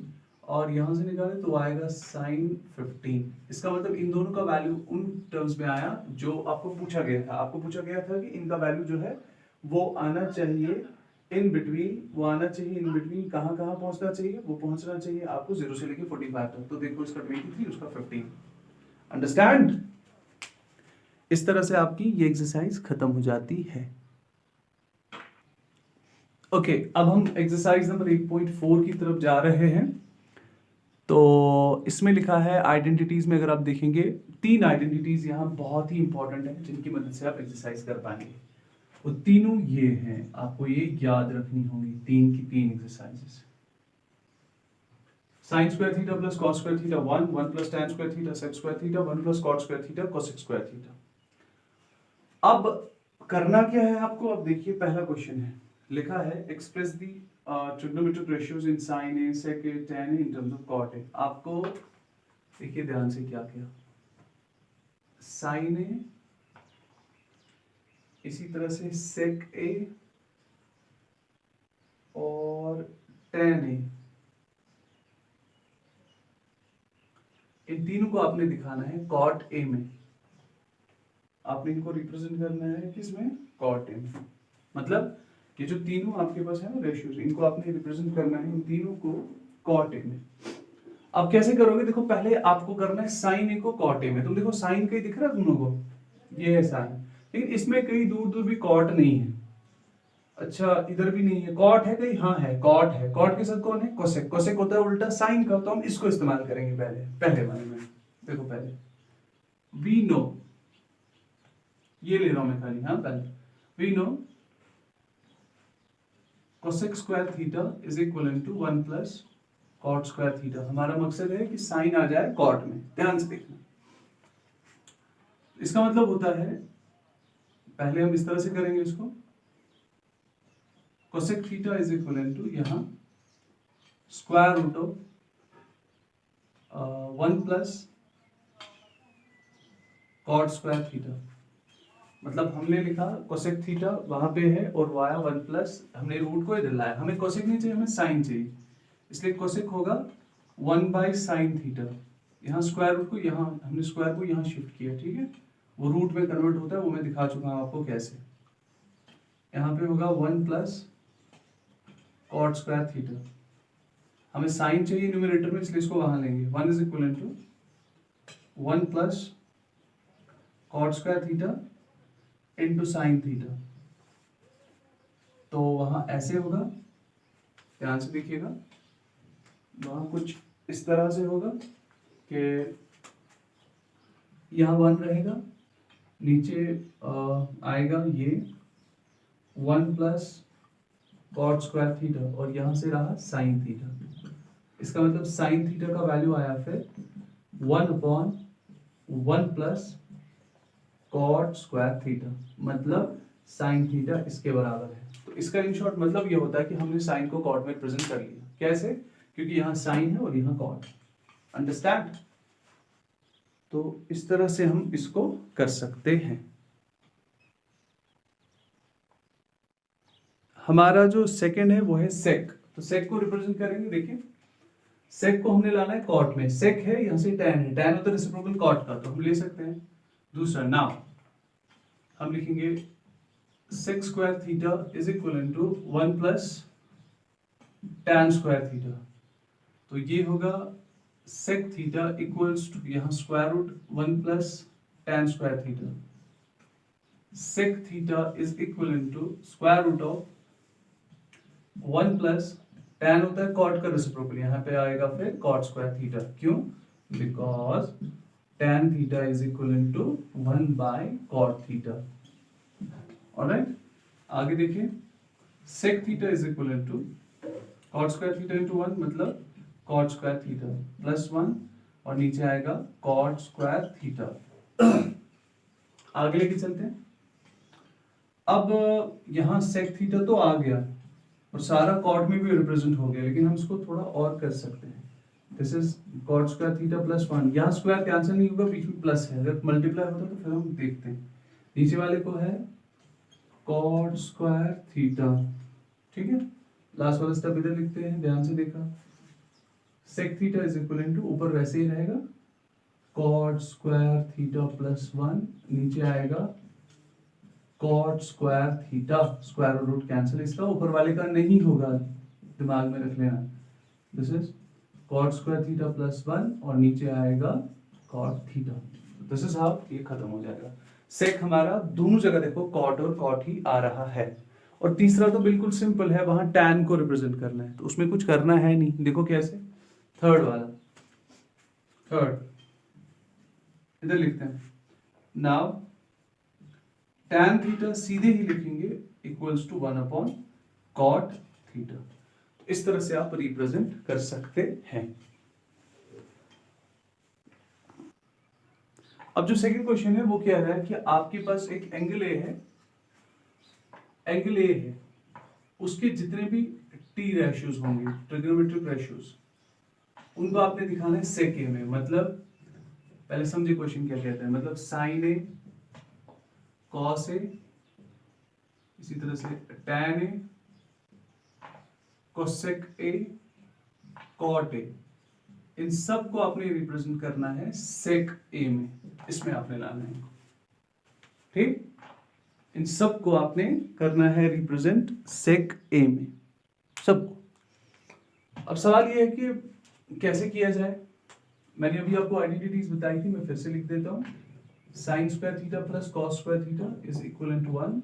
और यहां से निकाले तो आएगा sin 15। इसका मतलब इन दोनों का वैल्यू उन टर्म्स में आया जो आपको पूछा गया था। आपको पूछा गया था कि इनका वैल्यू जो है वो आना चाहिए इन बिटवीन, वो आना चाहिए इन बिटवीन, कहां कहां पहुंचना चाहिए, वो पहुंचना चाहिए आपको 0 से लेके 45 तक। तो देखो इसका 23 उसका 15। अंडरस्टैंड? इस तरह से आपकी ये एक्सरसाइज खत्म हो जाती है। ओके, अब हम एक्सरसाइज नंबर 8.4 की तरफ जा रहे हैं। तो इसमें लिखा है आइडेंटिटीज में, अगर आप देखेंगे 3 आइडेंटिटीज यहाँ बहुत ही इंपॉर्टेंट है जिनकी मदद से आप एक्सरसाइज कर पाएंगे। वो तीनों ये हैं, आपको ये याद रखनी होंगी, 3 की 3 exercises. sin square theta plus cos square theta 1 plus tan square theta sec square theta 1 plus cot square theta cosec square theta। अब करना क्या है आपको? अब देखिए पहला क्वेश्चन है, लिखा है express the trigonometric ratios in sin a sec a tan a in terms of cot a। आपको देखिए ध्यान से क्या किया, sin a इसी तरह से sec a और tan a, इन तीनों को आपने दिखाना है cot a में। आपने इनको रिप्रेजेंट करना है किसमें? cot a में। मतलब ये जो तीनों आपके पास है ना रेशियोज, इनको आपने रिप्रेजेंट करना है इन तीनों को cot a में। अब कैसे करोगे? देखो पहले आपको करना है sin a को cot a में। तुम देखो sin कहीं दिख रहा है तुम लोगों को, ये है sin, लेकिन इसमें कहीं दूर दूर भी cot नहीं है। अच्छा इधर भी नहीं है, cot है कहीं? हाँ है, cot है। cot के साथ कौन है? cosec। cosec होता है उल्टा sin का, तो हम इसको इस्तेमाल करेंगे पहले वाले में। देखो पहले we know, ये ले रहा हूं मैं खाली, हाँ पहले we know cosec square theta is equal to 1 plus cot square theta. हमारा मकसद है कि साइन आ जाए cot में, ध्यान से देखना। इसका मतलब होता है, पहले हम इस तरह से करेंगे इसको, cosec theta is equal to यहाँ square root of 1 plus cot square theta. मतलब हमने लिखा cosec थीटा वहां पे है और वो आया 1 प्लस, हमने रूट को इधर लाया। हमें cosec नहीं चाहिए, हमें sin चाहिए, इसलिए cosec होगा 1 बाई साइन थीटा। यहाँ स्क्वायर रूट को, यहाँ हमने स्क्वायर को यहाँ शिफ्ट किया, ठीक है, वो रूट में कन्वर्ट होता है, वो मैं दिखा चुका हूँ आपको कैसे। यहाँ पे होगा 1 प्लस cot स्क्वायर थीटा। हमें साइन चाहिए न्यूमरेटर में, इसलिए इसको वहां लेंगे। 1 is equal to 1 plus cot square theta into sine theta. तो वहां ऐसे होगा, ध्यान से देखिएगा, वहां कुछ इस तरह से होगा कि यहाँ 1 रहेगा, नीचे आएगा ये 1 प्लस cot स्क्वायर थीटा और यहाँ से रहा साइन थीटा। इसका मतलब साइन थीटा का वैल्यू आया फिर 1/1 प्लस cot स्क्वायर थीटा, मतलब साइन थीटा इसके बराबर है। तो इसका इन शॉर्ट मतलब ये होता है कि हमने साइन को cot में प्रेजेंट कर लिया। कैसे? क्योंकि यहाँ साइन है और यहाँ cot। अंडरस्टैंड? तो इस तरह से हम इसको कर सकते हैं। हमारा जो सेकंड है वो है सेक। तो सेक को रिप्रेजेंट करेंगे, देखिए सेक को हमने लाना है cot में। सेक है, यहाँ से tan है, tan होता है रेसिप्रोकल cot का, तो हम ले सकते हैं। दूसरा नाउ हम लिखेंगे sec square theta is equal to 1 plus tan square theta. तो ये होगा sec थीटा इक्वल्स टू यहाँ square root 1 plus tan square theta. sec theta is equal to square root of 1 plus tan होता है cot का reciprocal, यहाँ पे आएगा फिर cot स्क्वायर थीटा। क्यों? Because tan theta is equal to 1 by cot theta. Alright, आगे देखिए sec theta is equal to cot square theta into 1 मतलब कॉट स्क्वायर थीटा प्लस 1 और नीचे आएगा कॉट स्क्वायर थीटा। आगे लेके चलते हैं। अब यहाँ सेक थीटा तो आ गया और सारा कॉट में भी रिप्रेजेंट हो गया, लेकिन हम इसको थोड़ा और कर सकते हैं। This is cot square theta plus 1। यहाँ स्क्वायर कैंसिल नहीं होगा, बीच में प्लस है, अगर मल्टीप्लाई होता तो फिर हम देखते हैं। नीचे वाले को है कॉट स्क्वायर थीटा, ठीक है। लास्ट वाला स्टेप इधर लिखते हैं, ध्यान से देखा। Sec theta is equal to, ऊपर वैसे ही रहेगा कॉट स्क्वायर थीटा प्लस 1, नीचे आएगा cot square theta, square root cancel, इसका ऊपर वाले का नहीं होगा, दिमाग में रख लेना। This is cot square theta plus 1 और नीचे आएगा cot theta. This is how ये खत्म हो जाएगा। सेक हमारा दोनों जगह देखो कॉट और कॉट ही आ रहा है। और तीसरा तो बिल्कुल सिंपल है, वहां टैन को रिप्रेजेंट करना है, तो उसमें कुछ करना है नहीं। देखो कैसे, थर्ड वाला, थर्ड इधर लिखते हैं। नाउ टैन थीटा सीधे ही लिखेंगे equals to 1 upon cot theta. इस तरह से आप रिप्रेजेंट कर सकते हैं। अब जो सेकंड क्वेश्चन है वो कह रहा है कि आपके पास एक एंगल ए है, एंगल ए है, उसके जितने भी टी रेशियोज होंगे, ट्रिग्नोमेट्रिक रेशियोज, उनको आपने दिखाना है सेक ए में। मतलब पहले समझे क्वेश्चन क्या कहता है, मतलब साइन ए, कॉस ए, इसी तरह से tan A, cosec A, cot A, इन सब को आपने रिप्रेजेंट करना है सेक ए में, इसमें आपने लाना है, ठीक। इन सब को आपने करना है रिप्रेजेंट सेक ए में, सबको। अब सवाल ये है कि कैसे किया जाए। मैंने अभी आपको आइडेंटिटीज बताई थी, मैं फिर से लिख देता हूं। Sine square theta plus cos square theta is equal to 1,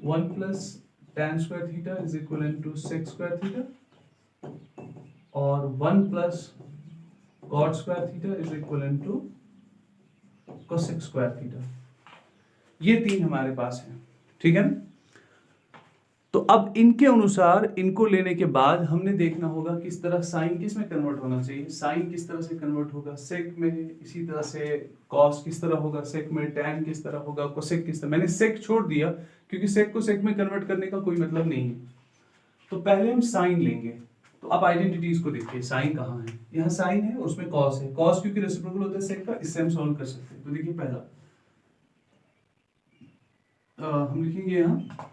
1 plus tan square theta is equal to sec square theta, और 1 plus cot square theta is equal to cosec square theta. ये तीन हमारे पास है, ठीक है ना। तो अब इनके अनुसार इनको लेने के बाद हमने देखना होगा किस तरह साइन किस में कन्वर्ट होना चाहिए, साइन किस तरह से कन्वर्ट होगा सेक में, इसी तरह से कॉस किस तरह होगा सेक में, टैन किस तरह होगा, कोसेक किस तरह। मैंने सेक छोड़ दिया क्योंकि सेक को सेक में कन्वर्ट करने का कोई मतलब नहीं है। तो पहले हम साइन लेंगे। तो अब आइडेंटिटीज को देखिए, साइन कहाँ है, यहाँ साइन है, उसमें कॉस है, कॉस क्योंकि रेसिप्रोकल होता है सेक का, इससे हम सॉल्व कर सकते हैं। तो देखिए पहला हम लिखेंगे यहाँ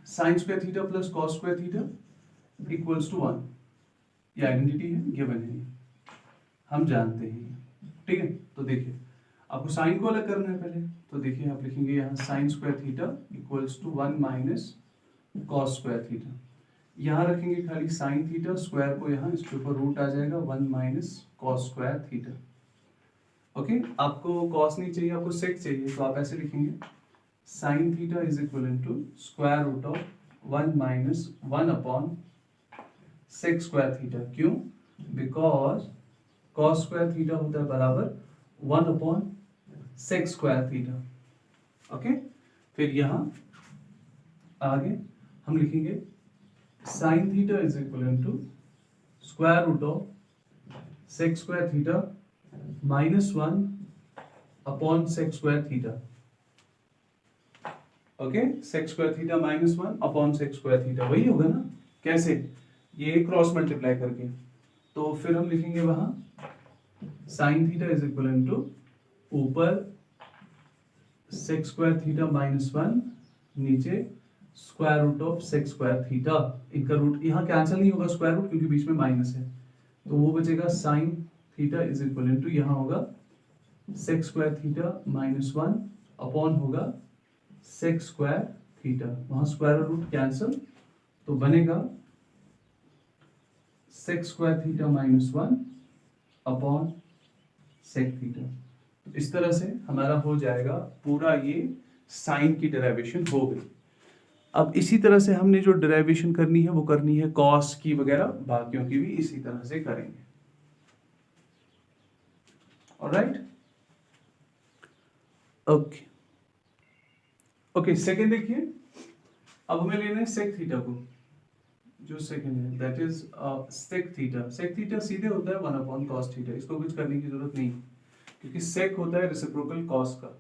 sine square theta plus cos square theta equals to 1। ये आइडेंटिटी है, गिवन है, हम जानते हैं, ठीक है। तो देखिए आपको साइन को अलग करना है पहले। तो देखिए आप लिखेंगे यहाँ sine square theta equals to 1 minus cos square theta. यहाँ रखेंगे खाली साइन थीटा, स्क्वायर को यहाँ इसके ऊपर रूट आ जाएगा 1 minus cos square theta. Okay, आपको कॉस नहीं चाहिए, आपको सेक चाहिए, तो आप ऐसे लिखेंगे sine theta is equal to square root of 1 minus 1 upon sec square theta. क्यों? बिकॉज कॉस स्क्वायर थीटा होता है बराबर 1 upon sec square theta. Okay, फिर यहां आगे हम लिखेंगे sine theta is equal to square root of sec square theta minus 1 upon sec square theta. Okay, sec square theta minus 1 upon sec square theta, वही होगा ना। कैसे? ये क्रॉस मल्टीप्लाई करके। तो फिर हम लिखेंगे वहां sine theta is equal to ऊपर सेक स्क्वायर थीटा माइनस 1, नीचे square root of sec square theta. इनका रूट यहाँ कैंसिल नहीं होगा स्क्वायर रूट, क्योंकि बीच में माइनस है, तो वो बचेगा sine theta is equal to यहाँ होगा sec square theta minus 1 upon होगा सेक स्क्वायर थीटा, वहां स्क्वायर रूट कैंसिल, तो बनेगा sec square theta minus 1 upon sec theta. इस तरह से हमारा हो जाएगा पूरा, ये साइन की डेरिवेशन हो गई। अब इसी तरह से हमने जो डेरिवेशन करनी है वो करनी है कॉस की वगैरह, बाकियों की भी इसी तरह से करेंगे। Alright, okay okay. सेकंड देखिए, अब हमें लेना है सेक थीटा को। जो सेकंड है that is sec theta. Sec theta सीधे होता है 1/cos थीटा, इसको कुछ करने की जरूरत नहीं क्योंकि सेक होता है रेसिप्रोकल कॉस का।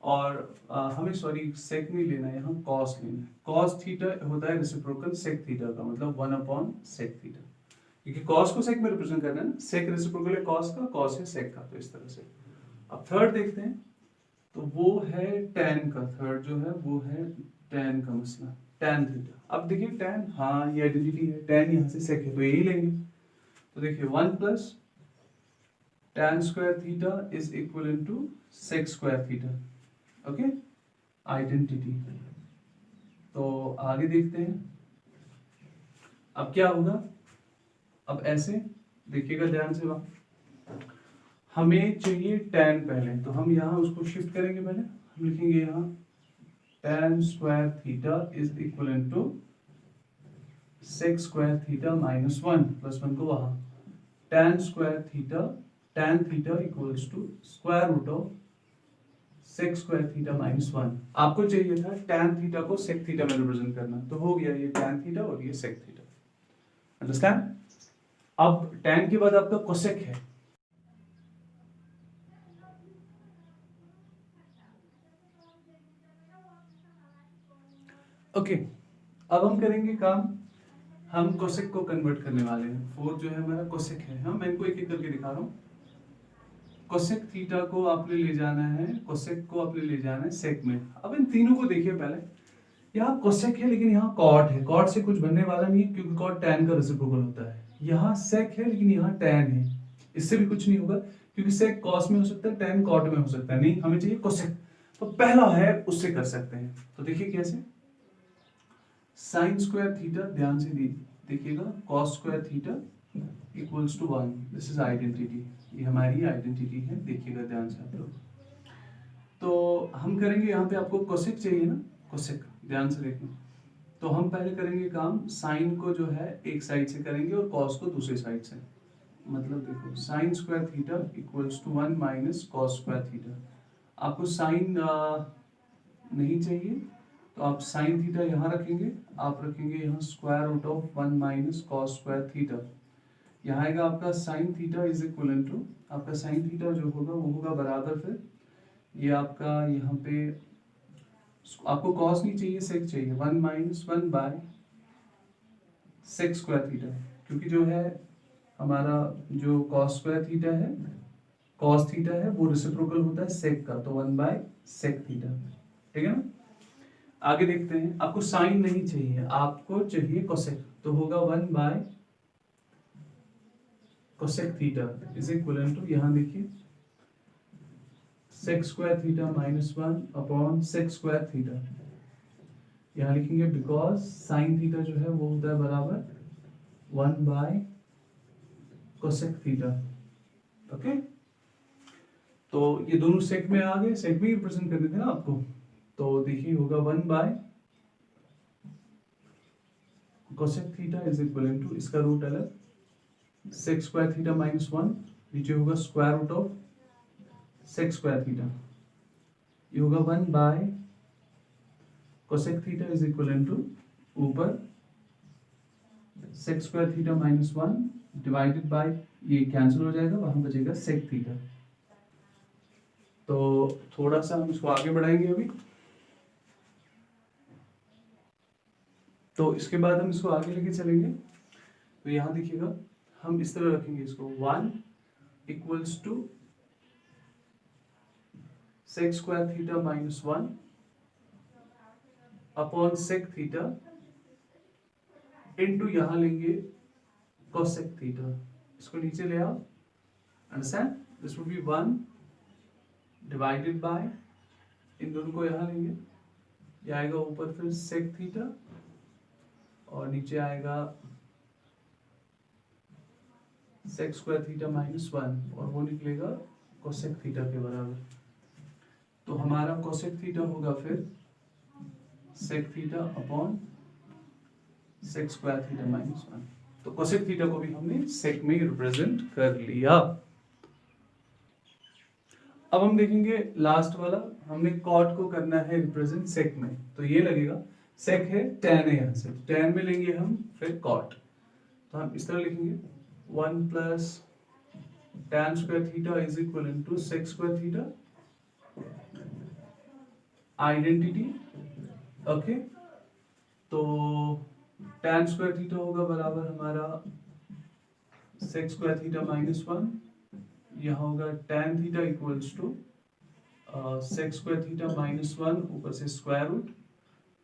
और हमें सॉरी सेक नहीं लेना है, यहाँ कॉस लेना है। कॉस थीटा होता है रेसिप्रोकल सेक थीटा का, मतलब 1/sec थीटा, क्योंकि कॉस को सेक में रिप्रेजेंट करना है ना। सेक रेसिप्रोकल है कॉस का, कॉस है सेक का, तो इस तरह से। अब थर्ड देखते हैं, तो वो है tan का। थर्ड जो है वो है tan का मसला, tan थीटा। अब देखिए tan, हाँ ये आइडेंटिटी है, tan यहाँ से सेक है तो यही लेंगे। तो देखिए 1 plus tan square theta is equal to sec square theta. Okay, identity. तो आगे देखते हैं अब क्या होगा। अब ऐसे देखिएगा ध्यान से, वहां हमें चाहिए tan पहले, तो हम यहाँ उसको शिफ्ट करेंगे। पहले हम लिखेंगे यहाँ tan square theta is equal to sec square theta minus 1 plus 1 को वहां tan square theta, tan theta equals to square root of sec square theta minus 1। आपको चाहिए था tan थीटा को सेक थीटा में रिप्रेजेंट करना, तो हो गया ये tan थीटा और ये सेक थीटा। अंडरस्टैंड? अब tan के बाद आपका कोसेक है। ओके, अब हम करेंगे काम, हम कोसेक को कन्वर्ट करने वाले हैं। 4 जो है हमारा कोसेक है। हाँ, मैं इनको एक एक करके दिखा रहा हूँ। कोसेक थीटा को आपने ले जाना है, कोसेक को आपने ले जाना है सेक में। अब इन तीनों को देखिए पहले, यहाँ कोसेक है लेकिन यहाँ कॉट है। कॉट से कुछ बनने वाला नहीं है क्योंकि कॉट tan का रेसिप्रोकल होता है। यहाँ सेक है लेकिन यहाँ tan है, इससे भी कुछ नहीं होगा क्योंकि सेक कॉस में हो सकता है, tan कॉट में हो सकता है। नहीं, हमें चाहिए कोसेक, तो पहला है उससे कर सकते हैं। तो देखिए कैसे, साइन स्क्वायर थीटा, ध्यान से देखिएगा, cos square theta equals to 1। This is identity, ये हमारी आइडेंटिटी है, देखिएगा ध्यान से आप लोग। तो हम करेंगे, यहाँ पे आपको कोसेक चाहिए ना, कोसेक ध्यान से देखना। तो हम पहले करेंगे काम, साइन को जो है एक साइड से करेंगे और कॉस को दूसरी साइड से। मतलब देखो sine square theta equals to 1 minus cos square theta. आपको साइन नहीं चाहिए तो आप साइन थीटा यहाँ रखेंगे, आप रखेंगे यहाँ square root of 1 minus cos square theta. यहाँ आएगा आपका sine theta is equal to, आपका साइन थीटा जो होगा वो होगा बराबर, फिर ये आपका यहाँ पे आपको कॉस नहीं चाहिए, सेक चाहिए, 1 minus 1 by sec square theta. क्योंकि जो है हमारा जो कॉस स्क्वायर थीटा है, कॉस थीटा है, वो रेसिप्रोकल होता है सेक का, तो 1 बाय सेक थीटा। ठीक है ना? आगे देखते हैं, आपको साइन नहीं चाहिए, आपको चाहिए कोसेक, तो होगा 1 by cosec theta is equal to, यहाँ देखिए sec square theta minus 1 upon sec square theta. यहाँ लिखेंगे बिकॉज साइन थीटा जो है वो होता है बराबर 1 बाय कोसेक थीटा। ओके, तो ये दोनों सेक में आ गए, सेक में रिप्रेजेंट करने थे ना आपको। तो देखिए होगा 1 by cosec theta is equal to, इसका रूट अलग, सेक स्क्वायर थीटा माइनस 1, नीचे होगा square root of sec square theta. ये होगा 1 by cosec theta is equal to, ऊपर sec square theta minus 1 divided by, ये कैंसिल हो जाएगा, वहां बचेगा सेक थीटा। तो थोड़ा सा हम इसको आगे बढ़ाएंगे अभी। तो इसके बाद हम इसको आगे लेके चलेंगे। तो यहाँ देखिएगा हम इस तरह रखेंगे इसको, 1 equals to sec square theta minus 1 upon sec theta into यहाँ लेंगे कोसेक थीटा, इसको नीचे ले आओ। Understand? This would be 1 divided by, इन दोनों को यहाँ लेंगे, ये आएगा ऊपर फिर सेक थीटा और नीचे आएगा सेक स्क्वायर थीटा माइनस 1 और वो निकलेगा कोसेक थीटा के बराबर। तो हमारा कोसेक थीटा होगा फिर sec theta upon sec square theta minus 1। तो कोसेक थीटा को भी हमने सेक में रिप्रेजेंट कर लिया। अब हम देखेंगे लास्ट वाला, हमने कॉट को करना है रिप्रेजेंट सेक में। तो ये लगेगा सेक है, tan है यहाँ से, tan में लेंगे हम फिर cot, तो हम इस तरह लिखेंगे 1 plus tan square theta is equal to sec square theta, identity. Okay, तो tan स्क्वायर थीटा होगा बराबर हमारा सेक स्क्वायर थीटा माइनस 1, यहाँ होगा tan theta equals to sec square theta minus 1 ऊपर से स्क्वायर रूट,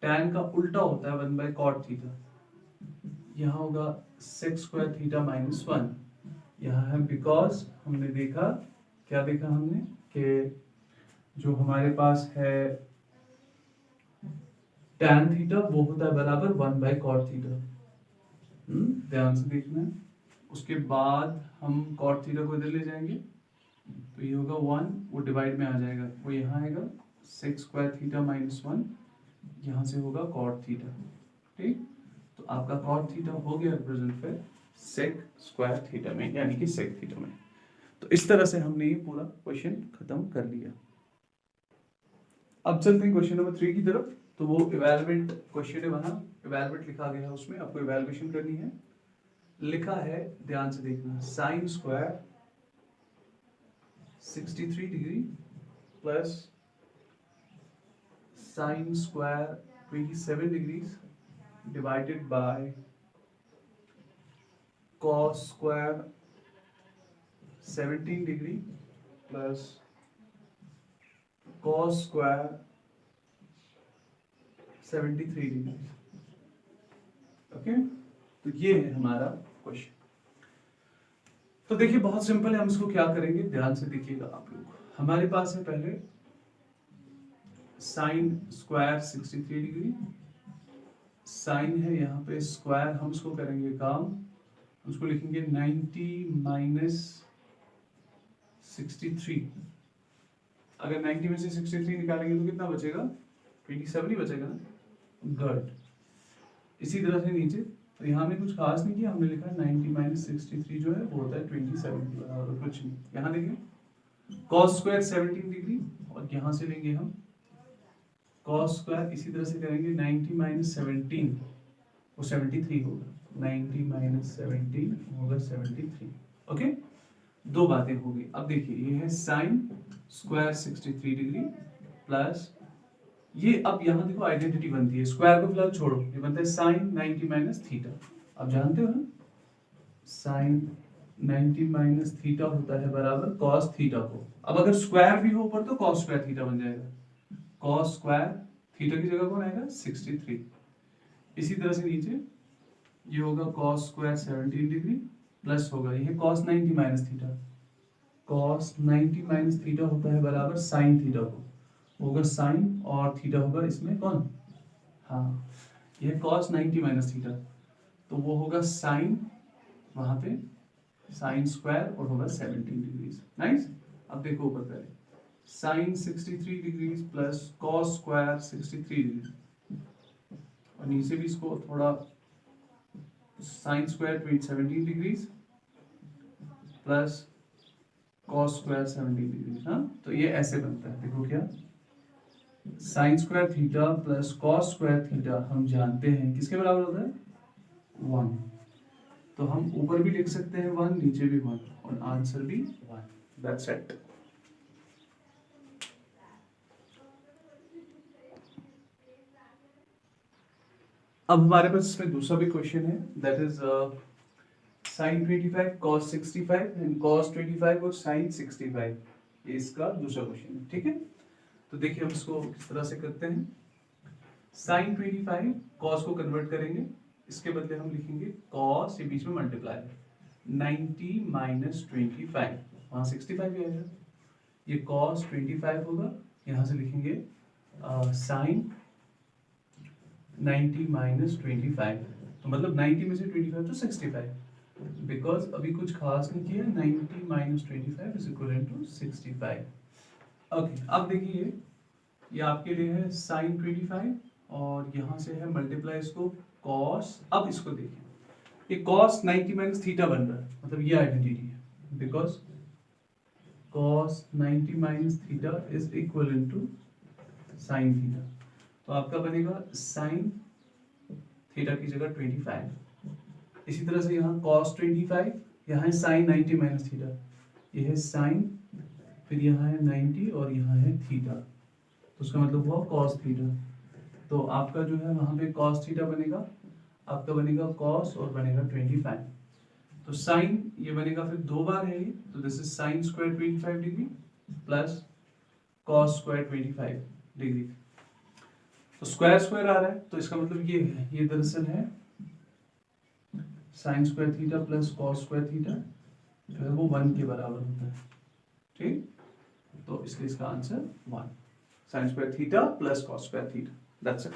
tan का उल्टा होता है 1 बाय कॉट थीटा, यहाँ होगा सेक स्क्वायर थीटा माइनस 1, यहाँ है बिकॉज हमने देखा, क्या देखा हमने कि जो हमारे पास है tan थीटा वो होता है बराबर 1 बाय कॉट थीटा। ध्यान से देखना है। उसके बाद हम कॉट थीटा को इधर ले जाएंगे, तो ये होगा 1, वो डिवाइड में आ जाएगा, वो यहाँ आएगा सेक स्क्वायर थीटा माइनस 1, यहाँ से होगा कॉट थीटा। ठीक, तो आपका कॉट थीटा हो गया रिप्रेजेंट फिर सेक स्क्वायर थीटा में, यानी कि सेक थीटा में। तो इस तरह से हमने ये पूरा क्वेश्चन खत्म कर लिया। अब चलते हैं क्वेश्चन नंबर 3 की तरफ। तो वो इवैल्यूएट क्वेश्चन है, वहाँ इवैल्यूएट लिखा गया है, उसमें आपको इवैल्यूएशन करनी है। लिखा है, ध्यान से देखना, sine square 63 degree plus sine square 27 degrees divided by cos square 17 degree plus cos square 73 degree. Okay, तो ये है हमारा क्वेश्चन। तो देखिए बहुत सिंपल है, हम इसको क्या करेंगे, ध्यान से देखिएगा आप लोग। हमारे पास है पहले साइन स्क्वायर 63 डिग्री, साइन है यहाँ पे स्क्वायर, हम इसको करेंगे काम, उसको लिखेंगे 90 माइनस 63। अगर 90 में से 63 निकालेंगे तो कितना बचेगा, 27 ही बचेगा ना, गुड। इसी तरह से नीचे, तो यहाँ में कुछ खास नहीं किया, हमने लिखा 90 माइनस 63 जो है वो होता है 27 के बराबर, कुछ नहीं। यहाँ देखिए कॉस स्क्वायर 17 डिग्री, और यहाँ से लेंगे हम कॉस स्क्वायर, इसी तरह से करेंगे 90 माइनस 17 वो 73 होगा, 90 माइनस 17 होगा 73। ओके, दो बातें हो गई। अब देखिए ये है साइन स्क्वायर 63 डिग्री प्लस ये, अब यहाँ देखो आइडेंटिटी बनती है, स्क्वायर को फिलहाल छोड़ो, ये बनता है साइन 90 माइनस थीटा। अब जानते हो ना साइन 90 माइनस थीटा होता है बराबर कॉस थीटा को। अब अगर स्क्वायर भी हो ऊपर तो कॉस स्क्वायर थीटा बन जाएगा, कॉस स्क्वायर थीटा की जगह कौन आएगा 63। इसी तरह से नीचे ये होगा कॉस स्क्वायर 17 डिग्री प्लस होगा ये cos 90 minus theta, cos 90 minus theta होता है बराबर साइन थीटा को, होगा साइन और थीटा होगा इसमें कौन, हाँ ये कॉस 90 माइनस थीटा, तो वो होगा साइन, वहां पे साइन स्क्वायर और होगा 17 डिग्रीज। नाइस। अब देखो ऊपर पहले sine 63 degrees plus cos square 63 degree, और नीचे भी इसको थोड़ा sine square 17 degrees plus cos square 17 degrees. हाँ, तो ये ऐसे बनता है, देखो क्या, sine square theta plus cos square theta हम जानते हैं किसके बराबर होता है 1, तो हम ऊपर भी लिख सकते हैं 1, नीचे भी 1, और आंसर भी 1। दैट्स इट। अब हमारे पास इसमें दूसरा भी क्वेश्चन है, that is sine 25 cos 65 and cos 25 और साइन 65, ये इसका दूसरा क्वेश्चन है। ठीक है, तो देखिए हम इसको किस तरह से करते हैं। साइन 25 कॉस को कन्वर्ट करेंगे, इसके बदले हम लिखेंगे कॉस, ये बीच में मल्टीप्लाई है, 90 माइनस 25, वहाँ 65 भी आएगा, ये कॉस 25 होगा, यहाँ से लिखेंगे साइन 90 माइनस 25, तो मतलब 90 में से 25 तो 65, बिकॉज अभी कुछ खास नहीं किया, 90 minus 25 is equal to 65। Okay, अब देखिए ये आपके लिए है साइन 25 और यहाँ से है मल्टीप्लाई इसको कॉस। अब इसको देखिए, ये कॉस 90 माइनस थीटा बन रहा है, मतलब ये आइडेंटिटी है, because cos 90 minus theta is equal to sine theta, तो आपका बनेगा साइन थीटा की जगह 25। इसी तरह से यहाँ cos 25, यहाँ है sin 90 माइनस थीटा, ये है sin, फिर यहाँ है 90 और यहाँ है थीटा, तो उसका मतलब हुआ cos थीटा। तो आपका जो है वहाँ पे cos थीटा बनेगा, आपका बनेगा cos और बनेगा 25। तो sin ये बनेगा फिर दो बार है ये, तो this is sin square 25 degree plus cos square 25 degree. तो स्क्वायर स्क्वायर आ रहा है, तो इसका मतलब ये है, ये दरअसल है sin square theta plus cos square theta, जो है वो 1 के बराबर होता है। ठीक, तो इसलिए इसका answer 1, sin square theta plus cos square theta, that's it.